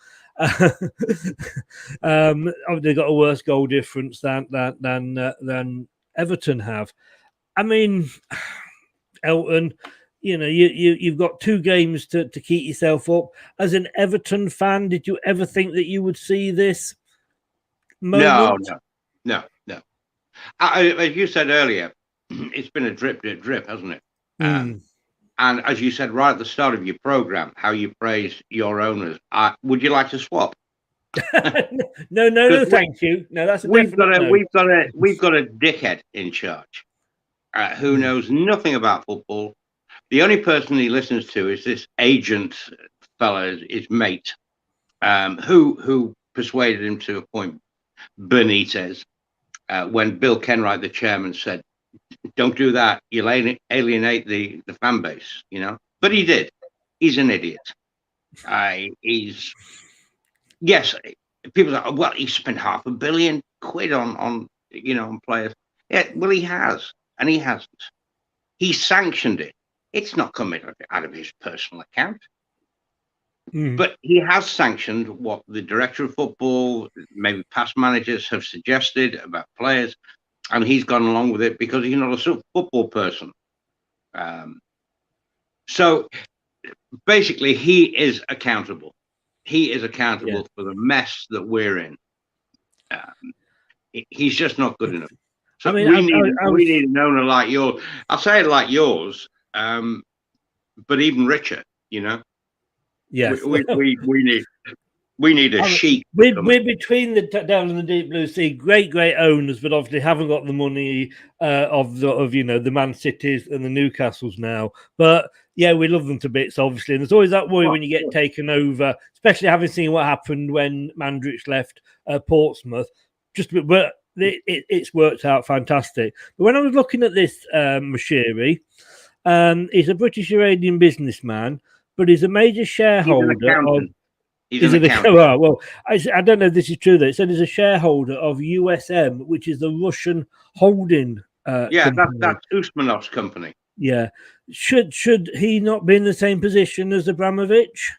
They've got a worse goal difference than Everton have. I mean, Elton, you've got 2 games to keep yourself up. As an Everton fan, did you ever think that you would see this moment? No. As you said earlier, it's been a drip, hasn't it? And as you said right at the start of your program, how you praise your owners. Would you like to swap? No, thank you. No, that's a we've got definite we've got a dickhead in charge who knows nothing about football. The only person he listens to is this agent fella, his mate, who persuaded him to appoint Benitez when Bill Kenwright, the chairman, said, "Don't do that. You'll alienate the fan base." But he did. He's an idiot. Yes. People say, "Well, he spent £500 million on players." Yeah, well, he has, and he hasn't. He sanctioned it. It's not coming out of his personal account. But he has sanctioned what the director of football, maybe past managers, have suggested about players, and he's gone along with it because he's not a football person. So basically, he is accountable. He is accountable for the mess that we're in. He's just not good enough. So we need an owner like yours. I'll say it like yours, but even richer. Yes, we need a sheep. We're between the down in the deep blue sea. Great owners, but obviously haven't got the money of the Man Cities and the Newcastles now. But yeah, we love them to bits, obviously. And there's always that worry when you get taken over, especially having seen what happened when Mandrich left Portsmouth. But it's worked out fantastic. But when I was looking at this, Moshiri, he's a British Iranian businessman, but he's a major shareholder of. Well, I don't know if this is true. Though it said he's a shareholder of USM, which is the Russian holding. That's Usmanov's company. Yeah, should he not be in the same position as Abramovich?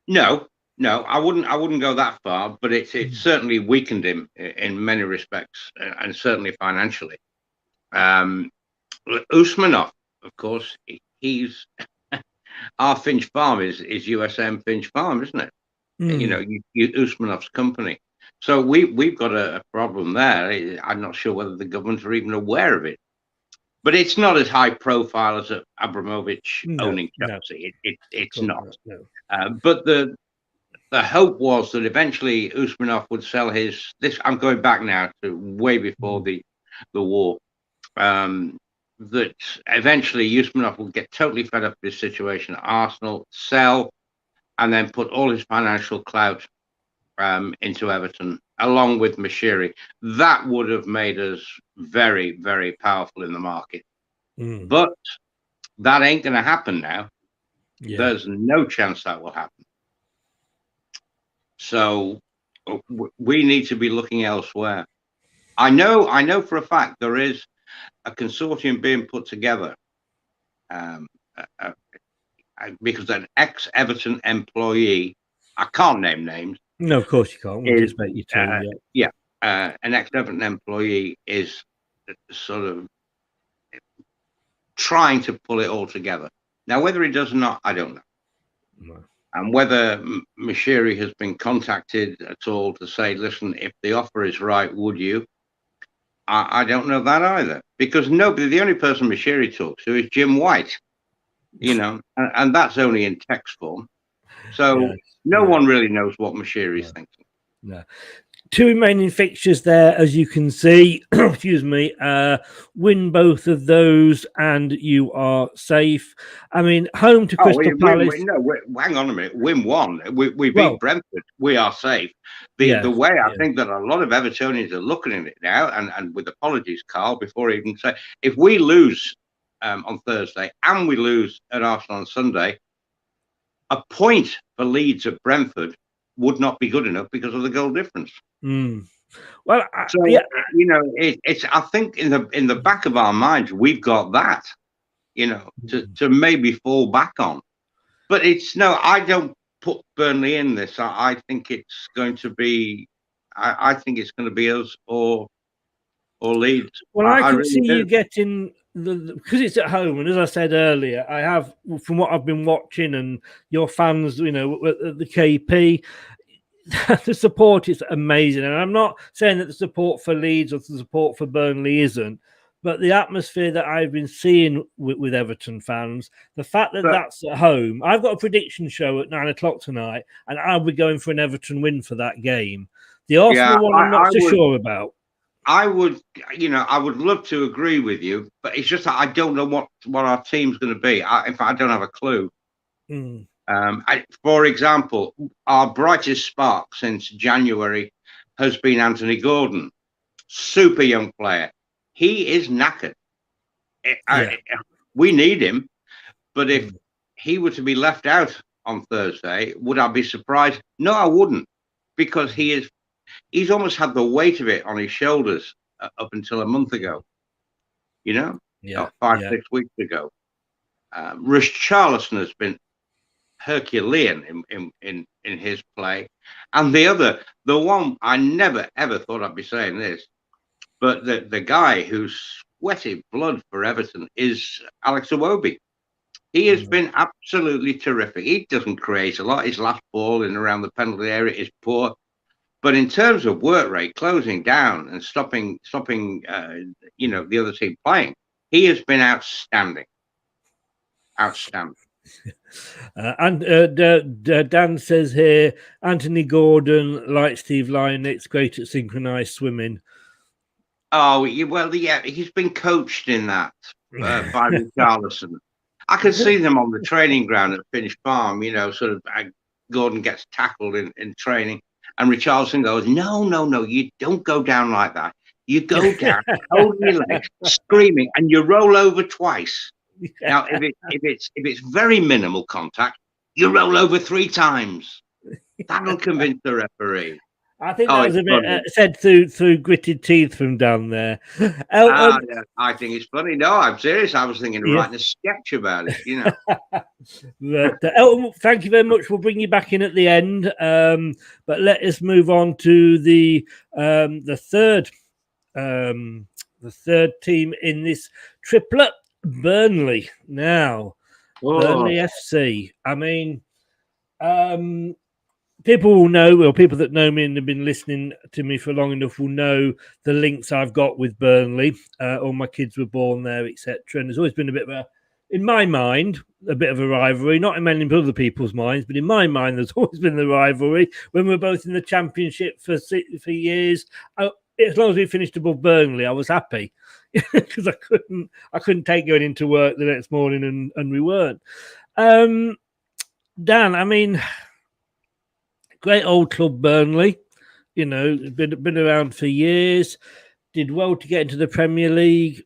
No, I wouldn't go that far. But it's certainly weakened him in many respects, and certainly financially. Usmanov, of course, he's. Our Finch Farm is USM Finch Farm, isn't it? Usmanov's company. So we've got a problem there. I'm not sure whether the government are even aware of it, but it's not as high profile as Abramovich owning Chelsea. It's not. No. But the hope was that eventually Usmanov would sell his. I'm going back now to way before the war. That eventually Usmanov will get totally fed up with this situation at Arsenal, sell, and then put all his financial clout into Everton, along with Moshiri. That would have made us very, very powerful in the market. But that ain't going to happen now. Yeah. There's no chance that will happen. So we need to be looking elsewhere. I know for a fact there is a consortium being put together because an ex-Everton employee, I can't name names. No, of course you can't. We'll just make you tell. An ex-Everton employee is sort of trying to pull it all together. Now, whether he does or not, I don't know. No. And whether Moshiri has been contacted at all to say, listen, if the offer is right, would you? I don't know that either, because the only person Moshiri talks to is Jim White, and that's only in text form. So no one really knows what Moshiri is thinking. No. Two remaining fixtures there, as you can see. Excuse me. Win both of those, and you are safe. I mean, home to Crystal Palace. Hang on a minute. Win one. We beat Brentford. We are safe. The way I think that a lot of Evertonians are looking at it now, and with apologies, Carl, before I even say, if we lose on Thursday and we lose at Arsenal on Sunday, a point for Leeds at Brentford would not be good enough because of the goal difference. Well, it's. I think in the back of our minds we've got that, to maybe fall back on. But I don't put Burnley in this. I think it's going to be. I think it's going to be us or Leeds. Well, I can see you getting because it's at home, and as I said earlier, I have from what I've been watching and your fans, at the KP. The support is amazing, and I'm not saying that the support for Leeds or the support for Burnley isn't, But the atmosphere that I've been seeing with Everton fans, the fact that that's at home, I've got a prediction show at 9:00 tonight, and I'll be going for an Everton win for that game. The Arsenal one, I'm not so sure about. I would love to agree with you, but it's just that I don't know what our team's going to be. In fact, I don't have a clue. For example, our brightest spark since January has been Anthony Gordon, super young player. He is knackered. We need him, but if he were to be left out on Thursday, would I be surprised? No, I wouldn't, because he's almost had the weight of it on his shoulders up until a month ago. 5-6 weeks ago. Richarlison has been Herculean in his play, and the one I never ever thought I'd be saying this, but the guy who's sweated blood for Everton is Alex Iwobi. He has been absolutely terrific. He doesn't create a lot. His last ball in around the penalty area is poor. But in terms of work rate, closing down and stopping, the other team playing, he has been outstanding. Outstanding. Dan says here, Anthony Gordon, like Steve Lynett's, great at synchronized swimming. Oh, well, yeah, he's been coached in that by Richarlison. I can see them on the training ground at Finnish Farm, Gordon gets tackled in training. And Richarlison goes, no, you don't go down like that. You go down, hold your legs, screaming, and you roll over twice. Now, if it's very minimal contact, you roll over 3 times. That'll convince the referee. I think that was a bit said through gritted teeth from down there. I think it's funny. No, I'm serious. I was thinking of writing a sketch about it, But, Elton, thank you very much. We'll bring you back in at the end. But let us move on to the third team in this triplet, Burnley. Now, Burnley FC. I mean, people will know, or people that know me and have been listening to me for long enough will know the links I've got with Burnley. All my kids were born there, etc. And there's always been a bit of in my mind, a bit of a rivalry, not in many other people's minds, but in my mind, there's always been the rivalry. When we were both in the Championship for years, as long as we finished above Burnley, I was happy because I couldn't take going into work the next morning and we weren't. Dan, I mean, great old club Burnley, been around for years, did well to get into the Premier League.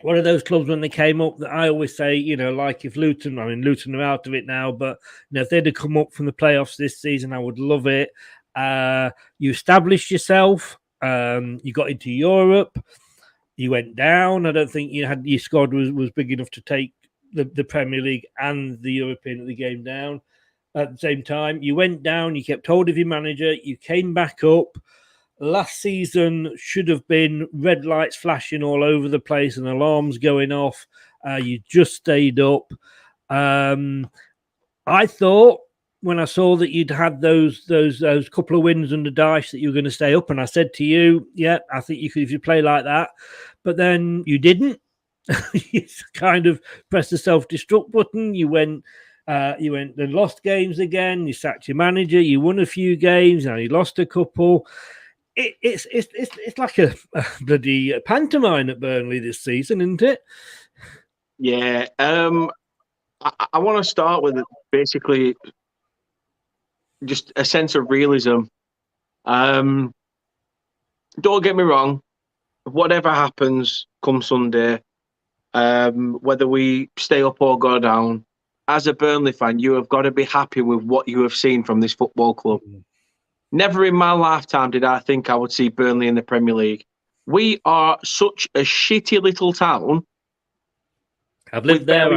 One of those clubs when they came up that I always say, like if Luton are out of it now, but if they'd have come up from the playoffs this season, I would love it. You established yourself, you got into Europe, you went down. I don't think your squad was big enough to take the Premier League and the European at the game down. At the same time, you went down, you kept hold of your manager, you came back up. Last season should have been red lights flashing all over the place and alarms going off. You just stayed up. I thought when I saw that you'd had those couple of wins under Dyche that you were going to stay up, and I said to you, yeah, I think you could if you play like that. But then you didn't. You kind of pressed the self-destruct button. You went and lost games again. You sacked your manager. You won a few games. Now you lost a couple. It's like a bloody pantomime at Burnley this season, isn't it? Yeah. I want to start with basically just a sense of realism. Don't get me wrong. Whatever happens come Sunday, whether we stay up or go down, as a Burnley fan, you have got to be happy with what you have seen from this football club. Never in my lifetime did I think I would see Burnley in the Premier League. We are such a shitty little town. I've lived there,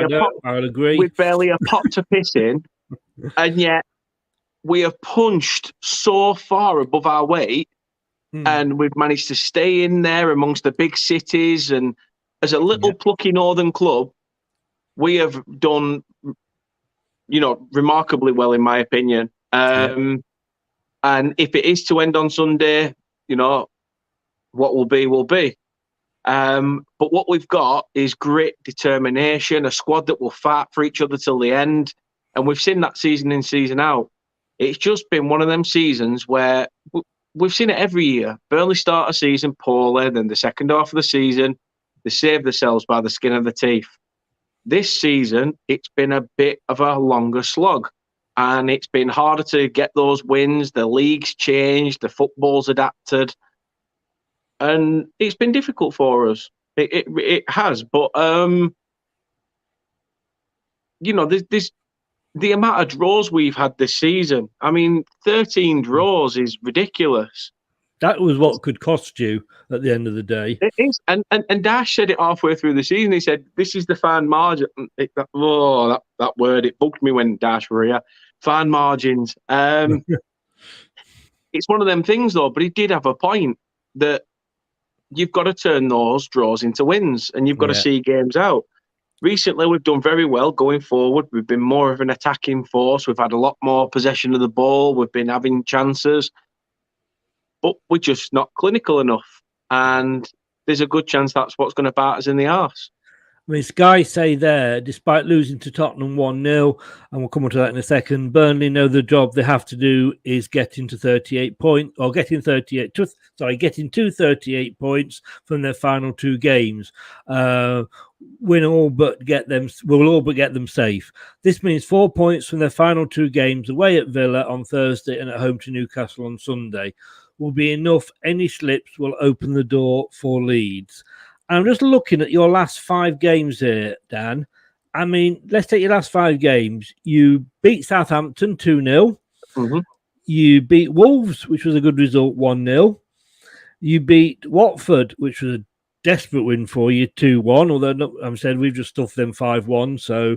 I'll agree. With barely a pot to piss in, and yet we have punched so far above our weight, and we've managed to stay in there amongst the big cities. And as a little plucky northern club, we have done, remarkably well, in my opinion. And if it is to end on Sunday, what will be, will be. But what we've got is grit, determination, a squad that will fight for each other till the end. And we've seen that season in, season out. It's just been one of them seasons where we've seen it every year. Burnley start a season poorly, then the second half of the season, they save themselves by the skin of the teeth. This season, it's been a bit of a longer slog. And it's been harder to get those wins. The league's changed. The football's adapted. And it's been difficult for us. It has. But, there's the amount of draws we've had this season. I mean, 13 draws is ridiculous. That was what could cost you at the end of the day. It is. And Dash said it halfway through the season. He said, this is the fan margin. That word, it bugged me when Dash were here. Fan margins. It's one of them things, though, but he did have a point that you've got to turn those draws into wins and you've got to see games out. Recently, we've done very well going forward. We've been more of an attacking force. We've had a lot more possession of the ball. We've been having chances. But we're just not clinical enough. And there's a good chance that's what's going to bite us in the arse. I mean, Sky say there, despite losing to Tottenham 1-0, and we'll come on to that in a second, Burnley know the job they have to do is getting to 38 points, or getting to 38 points from their final two games. We'll all but get them safe. This means 4 points from their final two games away at Villa on Thursday and at home to Newcastle on Sunday will be enough. Any slips will open the door for Leeds. I'm just looking at your last 5 games here, Dan. I mean, let's take your last 5 games. You beat Southampton 2-0. Mm-hmm. You beat Wolves, which was a good result, 1-0. You beat Watford, which was a desperate win for you, 2-1. Although I'm saying we've just stuffed them 5-1, so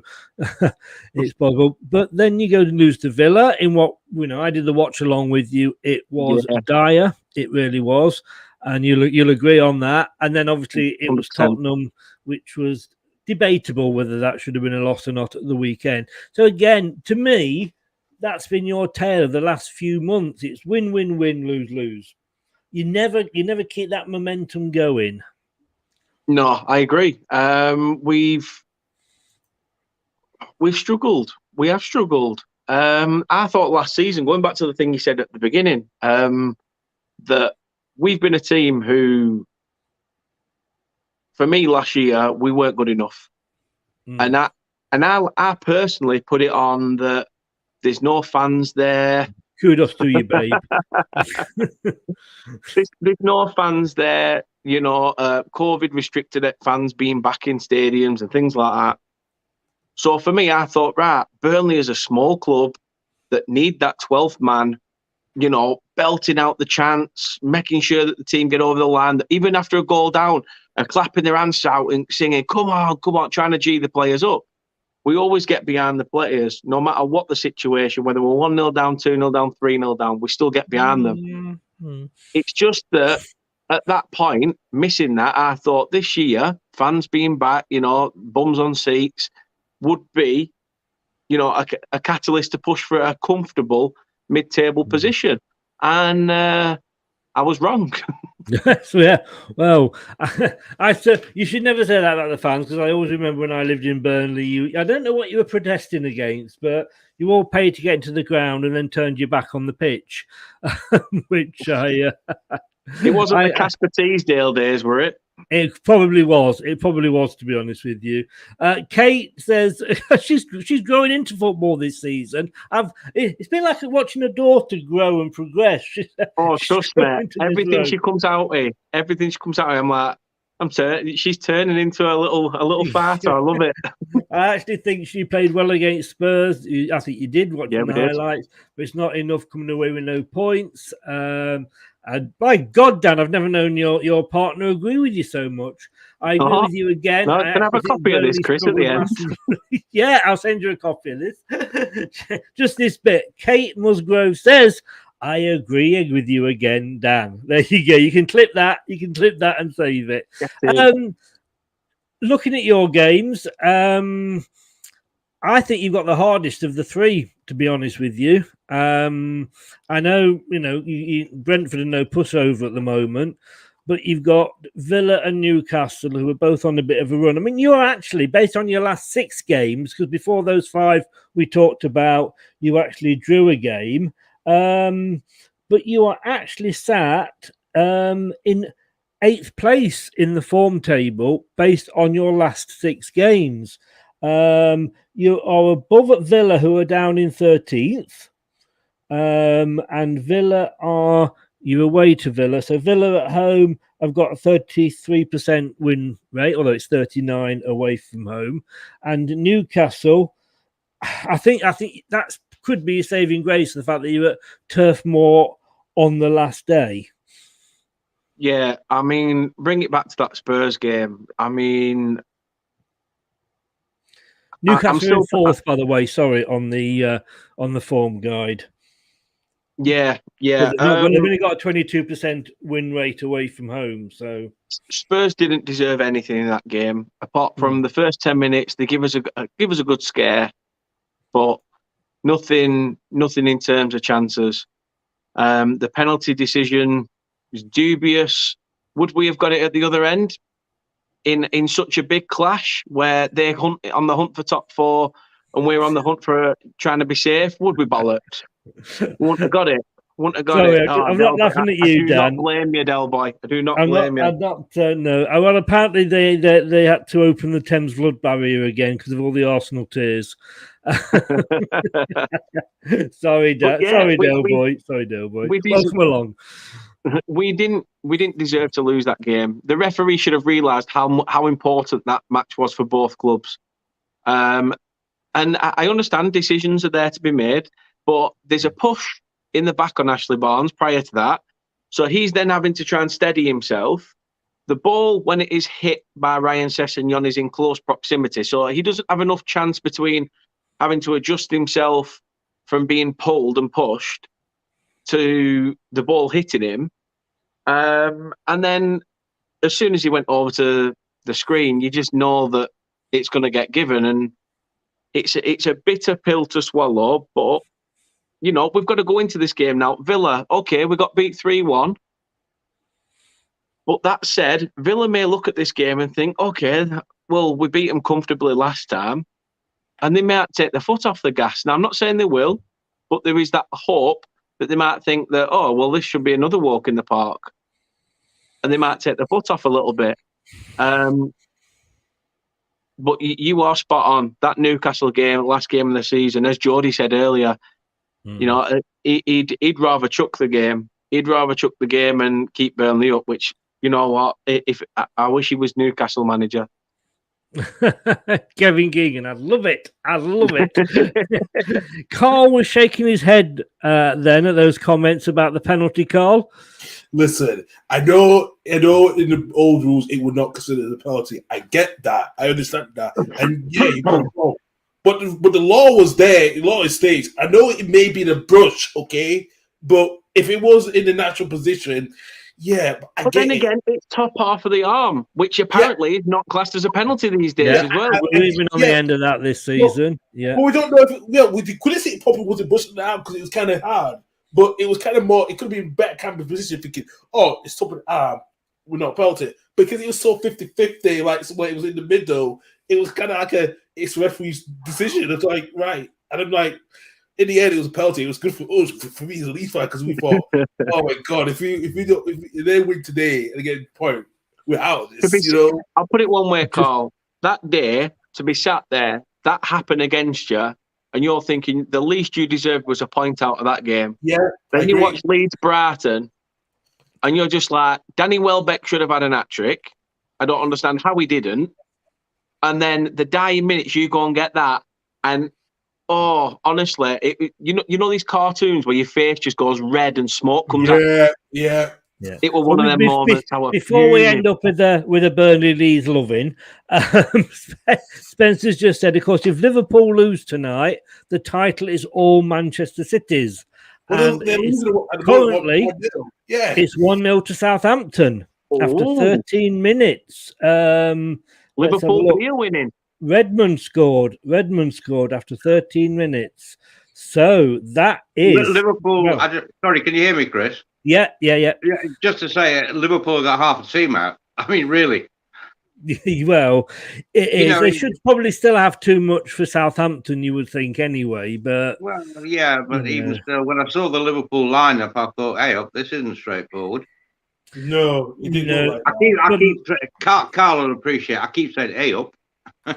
it's possible. But then you go to lose to Villa in what, I did the watch along with you. It was dire. It really was. And you'll agree on that. And then obviously it was Tottenham, which was debatable whether that should have been a loss or not at the weekend. So again, to me, that's been your tale of the last few months. It's win, win, win, lose, lose. You never keep that momentum going. No, I agree. We've struggled. We have struggled. I thought last season, going back to the thing you said at the beginning, that we've been a team who, for me, last year we weren't good enough, and I personally put it on that there's no fans there. Kudos to you, babe. There's no fans there. COVID restricted fans being back in stadiums and things like that. So for me, I thought, right, Burnley is a small club that need that 12th man. Belting out the chants, making sure that the team get over the line, even after a goal down, and clapping their hands out and singing, come on, trying to G the players up. We always get behind the players, no matter what the situation, whether we're 1-0 down, 2-0 down, 3-0 down, we still get behind them. Mm-hmm. It's just that at that point, missing that, I thought this year, fans being back, bums on seats, would be, a catalyst to push for a comfortable mid-table position. And I was wrong. Yeah. Well, you should never say that about the fans, because I always remember when I lived in Burnley, I don't know what you were protesting against, but you all paid to get into the ground and then turned your back on the pitch, which it wasn't the Casper Teasdale days, were it? It probably was. It probably was, to be honest with you. Kate says she's growing into football this season. It's been like watching a daughter grow and progress. Trust me. Everything she comes out with, I'm like, she's turning into a little fighter. I love it. I actually think she played well against Spurs. I think you did watch the highlights, but it's not enough coming away with no points. And by God, Dan, I've never known your partner agree with you so much. I agree with you again. No, can I have a copy of this, Chris, at the end? Yeah, I'll send you a copy of this. Just this bit. Kate Musgrove says, I agree with you again, Dan. There you go. You can clip that. And save it. Looking at your games, I think you've got the hardest of the three, to be honest with you. I know, Brentford are no pushover at the moment, but you've got Villa and Newcastle, who are both on a bit of a run. I mean, you're actually, based on your last 6 games, because before those 5 we talked about, you actually drew a game, but you are actually sat in 8th place in the form table based on your last 6 games. You are above Villa, who are down in 13th. And Villa you're away to Villa. So Villa at home have got a 33% win rate, although it's 39 away from home. And Newcastle, I think that could be a saving grace, the fact that you're at Turf Moor on the last day. Yeah, I mean, bring it back to that Spurs game. I mean, Newcastle in 4th, by the way. Sorry, on the form guide. Yeah. But they've only got a 22% win rate away from home. So Spurs didn't deserve anything in that game, apart from the first 10 minutes. They give us a good scare, but nothing in terms of chances. The penalty decision was dubious. Would we have got it at the other end in such a big clash where they're on the hunt for top 4 and we're on the hunt for trying to be safe? Would we bollocks? Wouldn't have got it. Sorry, I'm not laughing at you, Dan. I do not blame you, Del Boy. I do not blame you. I'm not. No. Well, apparently they had to open the Thames Flood barrier again because of all the Arsenal tears. Sorry, Dan. Sorry, Del Boy. Sorry, Del Boy. Welcome along. We didn't deserve to lose that game. The referee should have realised how important that match was for both clubs. And I understand decisions are there to be made, but there's a push in the back on Ashley Barnes prior to that. So he's then having to try and steady himself. The ball, when it is hit by Ryan Sessegnon, is in close proximity. So he doesn't have enough chance between having to adjust himself from being pulled and pushed to the ball hitting him. And then as soon as he went over to the screen, you just know that it's going to get given. And it's a bitter pill to swallow, but you know, we've got to go into this game now. Villa, okay, we got beat 3-1. But that said, Villa may look at this game and think, okay, well, we beat them comfortably last time. And they might take their foot off the gas. Now, I'm not saying they will, but there is that hope that they might think that, oh, well, this should be another walk in the park. And they might take their foot off a little bit. But you are spot on. That Newcastle game, last game of the season, as Jody said earlier, you know, he'd rather chuck the game. He'd rather chuck the game and keep Burnley up, which, you know what, I wish he was Newcastle manager. Kevin Geegan, I love it. Carl was shaking his head then at those comments about the penalty call. Listen, I know in the old rules it would not consider the penalty. I get that. I understand that. And yeah, you got it wrong. But the law was there. The law states. I know it may be the brush, okay? But if it was in the natural position, yeah. But then again, it's top half of the arm, which apparently is not classed as a penalty these days as well. We're even on the end of that this season. Well, we don't know if we couldn't see it probably wasn't brushing the arm because it was kind of hard. But it was kind of more, it could have been better kind of position thinking, oh, it's top of the arm. We're not penalty. Because it was so 50-50, like when it was in the middle, it was kind of like it's referee's decision. It's like, right. And I'm like, in the end, it was a penalty. It was good for us. For me, as a Leeds fan, because we thought, oh my God, if they win today and get a point, we're out of this, you know? I'll put it one way, Carl. That day, to be sat there, that happened against you, and you're thinking the least you deserved was a point out of that game. Yeah. Then you watch Leeds Brighton, and you're just like, Danny Welbeck should have had an hat-trick. I don't understand how he didn't. And then the dying minutes, you go and get that. And, oh, honestly, you know these cartoons where your face just goes red and smoke comes out? Yeah. It was one of them moments. Before we end up with a Burnley Leeds loving, Spencer's just said, of course, if Liverpool lose tonight, the title is all Manchester City's. And currently, it's 1-0 to Southampton after 13 minutes. Liverpool are winning. Redmond scored after 13 minutes. So that is Liverpool. Well, sorry, can you hear me, Chris? Yeah. Just to say, Liverpool got half a team out. I mean, really. Well, it is. know, they should probably still have too much for Southampton, you would think, anyway. But even still, when I saw the Liverpool lineup, I thought, "Hey, up, this isn't straightforward." No, it didn't look like that. Carl will appreciate. I keep saying, "Hey, up." Hey,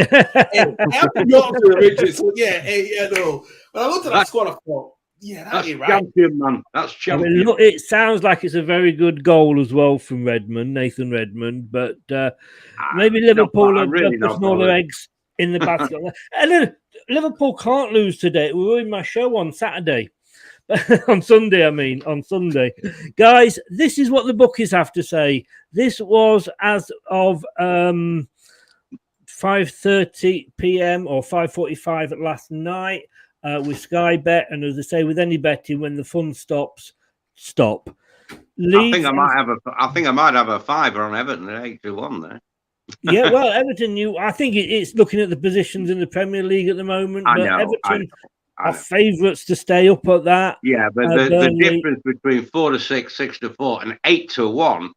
I have to be honest with Richard. So no. But I looked at that squad, I thought, that's champion, man. That's champion. I mean, look, it sounds like it's a very good goal as well from Nathan Redmond. But maybe Liverpool have got smaller eggs in the basket. And then Liverpool can't lose today. We were in my show on Saturday. On Sunday, on Sunday. Guys, this is what the bookies have to say. This was as of 5:30 p.m. or 5:45 last night. With Sky Bet, and as I say, with any betting, when the fun stops, stop. I think I might have a fiver on Everton at 8-1 there. Yeah, well, Everton, I think it's looking at the positions in the Premier League at the moment. But Everton are favourites to stay up at that. Yeah, but the difference between 4-6, 6-4, and 8-1,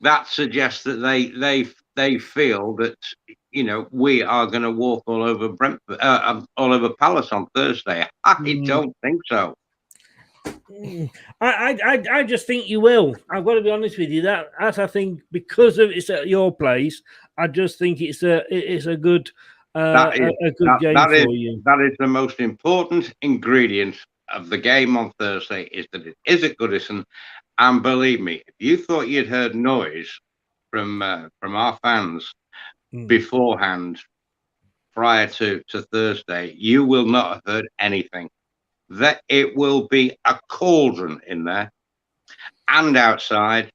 that suggests that they feel that we are going to walk all over Brentford, all over Palace on Thursday. I don't think so. I just think you will. I've got to be honest with you. That I think because of it's at your place, I just think it's a good game for you. That is the most important ingredient of the game on Thursday. Is that it is at Goodison, and believe me, if you thought you'd heard noise from our fans beforehand, prior to Thursday, you will not have heard anything. That it will be a cauldron in there and outside.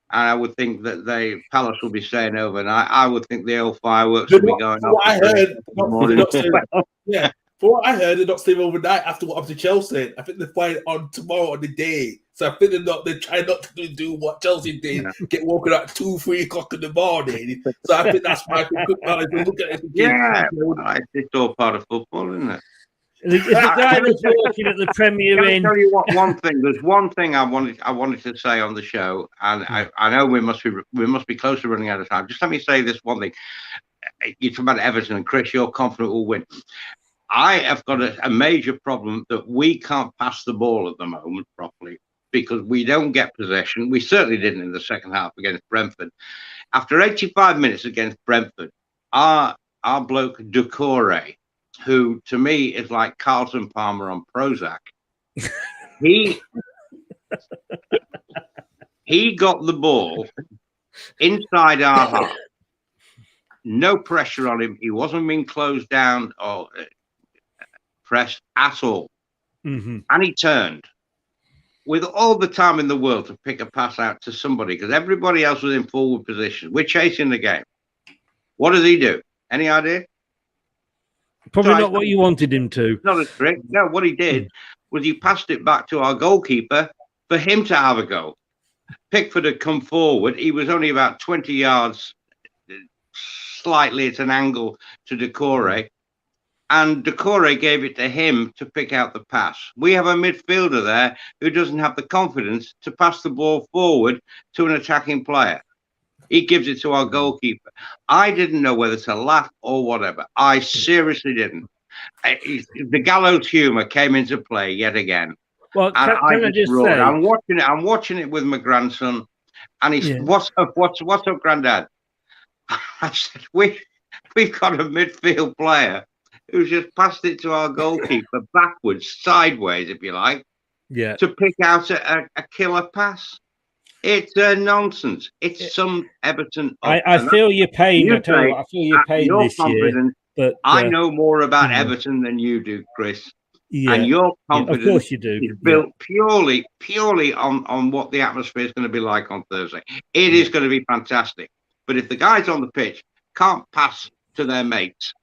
And I would think that Palace will be staying overnight. I would think the old fireworks will be going off. For what I heard, they're not staying overnight after what happened to Chelsea. I think they're flying on tomorrow on the day. So I think they're trying not to do what Chelsea did, get woken up at 2-3 o'clock in the morning. So I think that's why look at it. It's all part of football, isn't it? The guy that's working at the Premier Inn. Tell you what, one thing. There's one thing I wanted to say on the show, and I know we must be close to running out of time. Just let me say this one thing. You talk about Everton, and Chris, you're confident we'll win. I have got a major problem that we can't pass the ball at the moment properly because we don't get possession. We certainly didn't in the second half against Brentford. After 85 minutes against Brentford, our bloke Doucouré, who to me is like Carlton Palmer on Prozac, he got the ball inside our half. No pressure on him. He wasn't being closed down or pressed at all. Mm-hmm. And he turned with all the time in the world to pick a pass out to somebody because everybody else was in forward position. We're chasing the game. What does he do? Any idea? Probably not what you wanted him to. Not a trick. No, what he did was he passed it back to our goalkeeper for him to have a go. Pickford had come forward. He was only about 20 yards, slightly at an angle to Doucouré. And Doucouré gave it to him to pick out the pass. We have a midfielder there who doesn't have the confidence to pass the ball forward to an attacking player. He gives it to our goalkeeper. I didn't know whether to laugh or whatever. I seriously didn't. The gallows humour came into play yet again. Well, can I just say, I'm watching it with my grandson, and he said, "What's up, Grandad?" I said, "We've got a midfield player who's just passed it to our goalkeeper backwards, sideways, if you like, to pick out a killer pass." It's nonsense. It's some Everton. I feel your pain. I feel your pain this year. But I know more about Everton than you do, Chris. Yeah, and your confidence of course you do. is built purely on what the atmosphere is going to be like on Thursday. It is going to be fantastic. But if the guys on the pitch can't pass to their mates,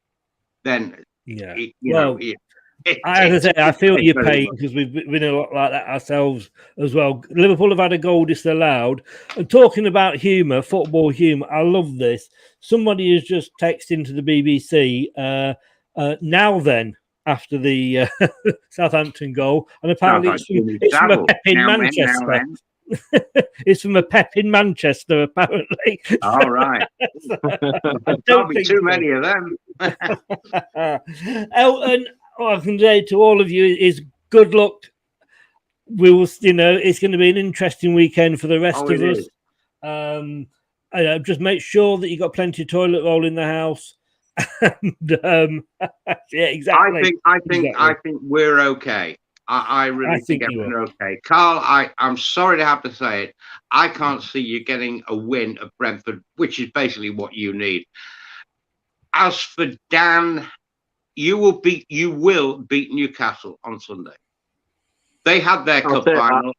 then I feel your pain because we've been a lot like that ourselves as well. Liverpool have had a goal disallowed. And talking about humour, football humour, I love this. Somebody has just texted into the BBC. Now then, after the Southampton goal, and apparently it's from a Pep in Manchester. It's from a Pep in Manchester, apparently. All right. I don't think too many of them. Elton, what I can say to all of you is good luck. We will, it's going to be an interesting weekend for the rest of us. Just make sure that you got plenty of toilet roll in the house. And, yeah, exactly. I think we're okay. I really think we're okay. Carl, I'm sorry to have to say it. I can't see you getting a win at Brentford, which is basically what you need. As for Dan, you will beat Newcastle on Sunday. They had their cup final.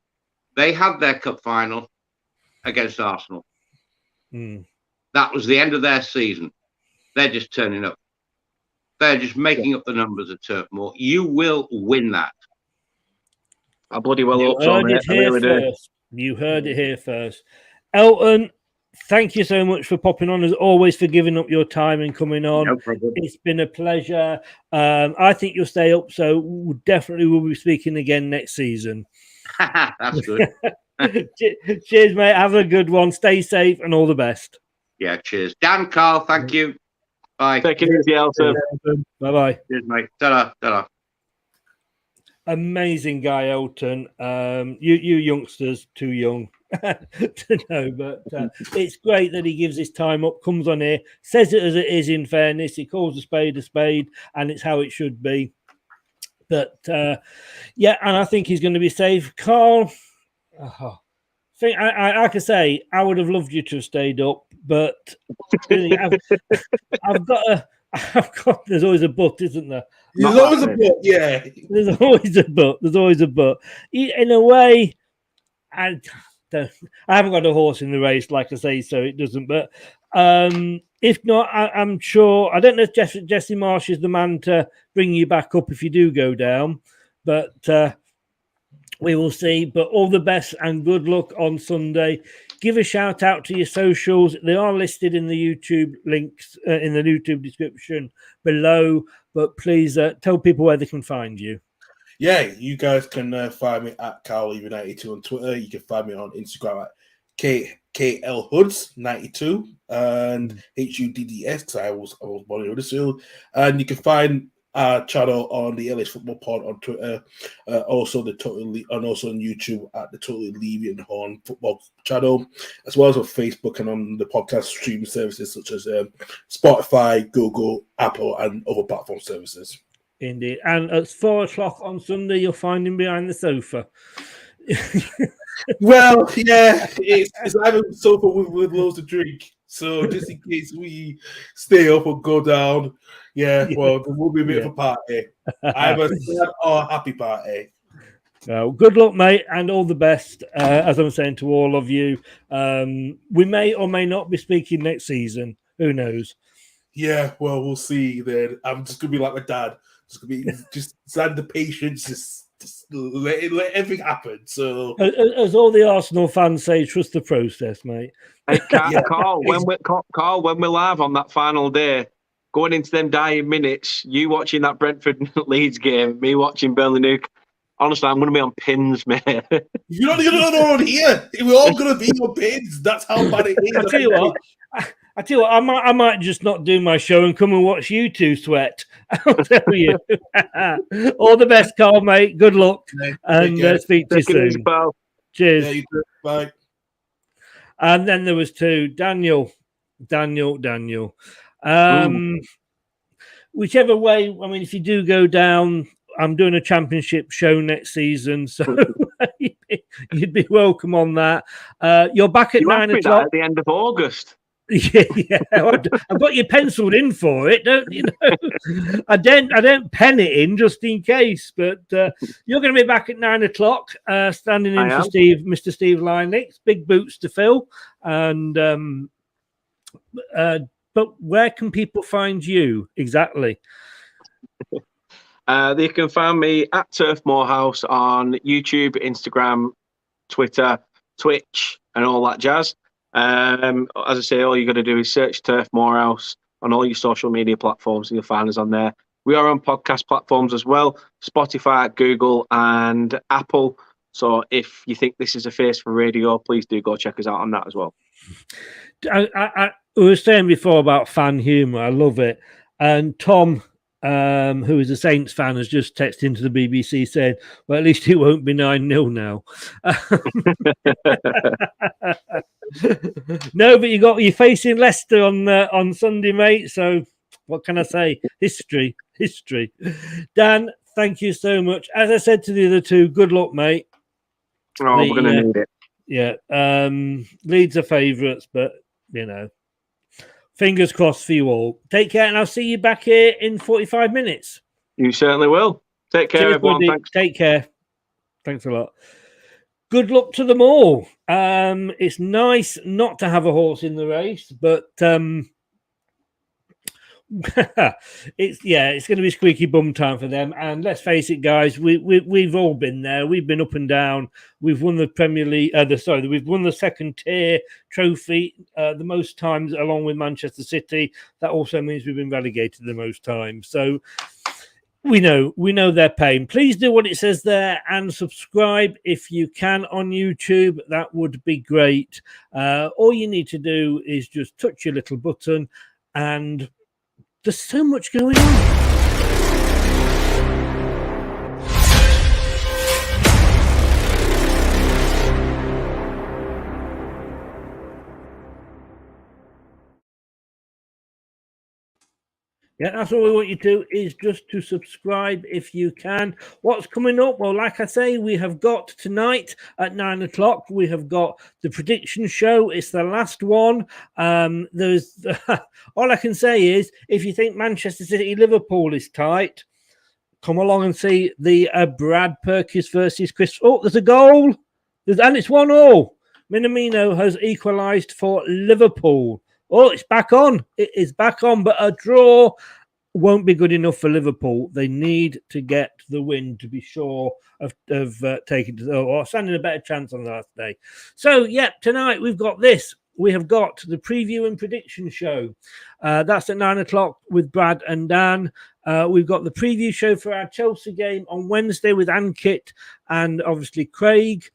They had their cup final against Arsenal. That was the end of their season. They're just turning up. They're just making up the numbers at Turf Moor. You will win that. I bloody well hope so, mate. You heard it here first. Elton, thank you so much for popping on, as always, for giving up your time and coming on. No problem. It's been a pleasure. I think you'll stay up, so we definitely will be speaking again next season. That's good. Cheers, mate. Have a good one. Stay safe and all the best. Yeah, cheers. Dan, Carl, thank you. Bye. Take it easy, Elton. Bye-bye. Cheers, mate. Ta-da. Ta-da. Amazing guy, Elton. You youngsters, too young to know, but it's great that he gives his time up, comes on here, says it as it is, in fairness. He calls a spade, and it's how it should be. But, yeah, and I think he's going to be safe. Carl, I can say I would have loved you to have stayed up, but really, I've got there's always a but, isn't there? There's always a but, yeah. There's always a but. There's always a but. In a way, I haven't got a horse in the race, like I say, so it doesn't. But if not, I'm sure. I don't know if Jesse Marsh is the man to bring you back up if you do go down, but we will see. But all the best and good luck on Sunday. Give a shout out to your socials. They are listed in the YouTube links in the YouTube description below. But please tell people where they can find you. Yeah, you guys can find me at CarlEvan92 on Twitter. You can find me on Instagram at KLHoods92 and HUDDS, because I was born in Huddersfield. And you can find our channel on the LH Football Pod on Twitter, also on YouTube at the Totally Levian Horn Football channel, as well as on Facebook and on the podcast streaming services such as Spotify, Google, Apple, and other platform services. Indeed. And at 4:00 on Sunday, you'll find him behind the sofa. Well, yeah, it's either sofa with loads of drink. So just in case we stay up or go down, well, there will be a bit of a party. Either sad or a happy party. Good luck, mate, and all the best. As I'm saying to all of you, we may or may not be speaking next season. Who knows? Yeah, well, we'll see then. I'm just going to be like my dad. Just stand the patience, just let everything happen. So, as all the Arsenal fans say, trust the process, mate. Hey, Carl, when we're live on that final day, going into them dying minutes, you watching that Brentford Leeds game, me watching Burnley Nuke. Honestly, I'm going to be on pins, mate. You're not going to know on here. We're all going to be on pins. That's how bad it is. I tell you what, I might just not do my show and come and watch you two sweat. I'll tell you. All the best, Carl, mate. Good luck. And speak to you soon. Cheers. Yeah, you too. Bye. And then there was two. Daniel. Whichever way, I mean, if you do go down, I'm doing a championship show next season, so you'd be welcome on that. You're back at 9 o'clock at the end of August. Yeah, I've got you penciled in for it, don't you know? I don't pen it in just in case, but you're going to be back at 9 o'clock, standing in for Mr. Steve Linux, big boots to fill, and but where can people find you exactly? They can find me at Turf Moorhouse on YouTube, Instagram, Twitter, Twitch, and all that jazz. As I say, all you got to do is search Turf Moorhouse on all your social media platforms, and you'll find us on there. We are on podcast platforms as well, Spotify, Google and Apple. So if you think this is a face for radio, please do go check us out on that as well. I was saying before about fan humour. I love it. And Tom, who is a Saints fan, has just texted into the BBC saying, well, at least it won't be 9-0 now. No, but you're facing Leicester on Sunday, mate. So what can I say? History. Dan, thank you so much. As I said to the other two, good luck, mate. Oh, we're going to need it. Yeah. Leeds are favourites, but, fingers crossed for you all. Take care, and I'll see you back here in 45 minutes. You certainly will. Take care, everyone. Thanks. Take care. Thanks a lot. Good luck to them all. It's nice not to have a horse in the race, but it's going to be squeaky bum time for them. And let's face it, guys, we've all been there. We've been up and down. We've won the Premier League. We've won the second tier trophy the most times, along with Manchester City. That also means we've been relegated the most times. So we know their pain. Please do what it says there and subscribe if you can on YouTube. That would be great. All you need to do is just touch your little button, and there's so much going on. Yeah, that's all we want you to do, is just to subscribe if you can. What's coming up? Well, like I say, we have got tonight at 9 o'clock. We have got the prediction show. It's the last one. There's all I can say is, if you think Manchester City Liverpool is tight, come along and see the Brad Perkins versus Chris. Oh, there's a goal, and it's 1-1. Minamino has equalised for Liverpool. Oh, it's back on. It is back on, but a draw won't be good enough for Liverpool. They need to get the win to be sure of taking or standing a better chance on the last day. So, tonight we've got this. We have got the preview and prediction show. That's at 9 o'clock with Brad and Dan. We've got the preview show for our Chelsea game on Wednesday with Ankit and obviously Craig.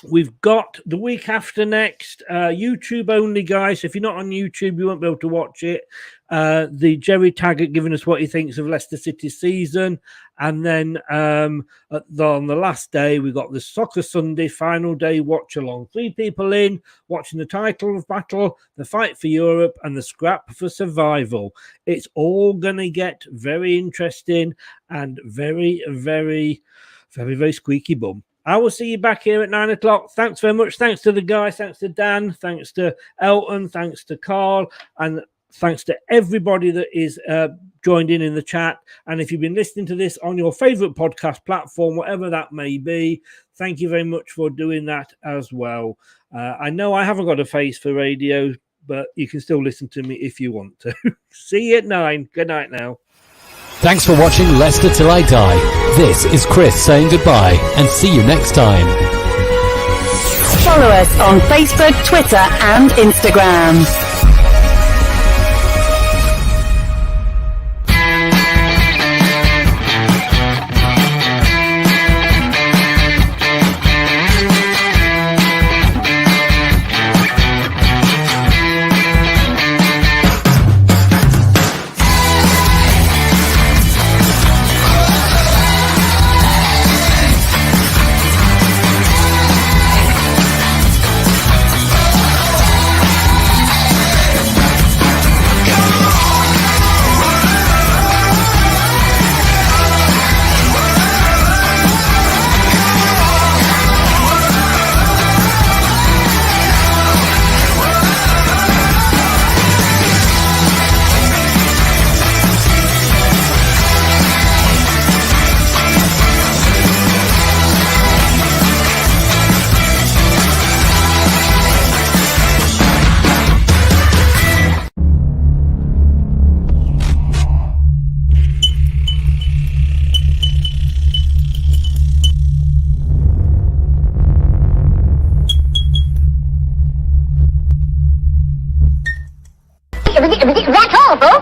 We've got the week after next, YouTube only, guys. So if you're not on YouTube, you won't be able to watch it. The Jerry Taggart giving us what he thinks of Leicester City's season. And then on the last day, we got the Soccer Sunday final day watch along. 3 people in, watching the title battle, the fight for Europe, and the scrap for survival. It's all going to get very interesting and very, very, very, very squeaky bum. I will see you back here at 9 o'clock. Thanks very much. Thanks to the guys. Thanks to Dan. Thanks to Elton. Thanks to Carl. And thanks to everybody that is joined in the chat. And if you've been listening to this on your favourite podcast platform, whatever that may be, thank you very much for doing that as well. I know I haven't got a face for radio, but you can still listen to me if you want to. See you at 9. Good night now. Thanks for watching Leicester Till I Die. This is Chris saying goodbye and see you next time. Follow us on Facebook, Twitter and Instagram. That's all, folks.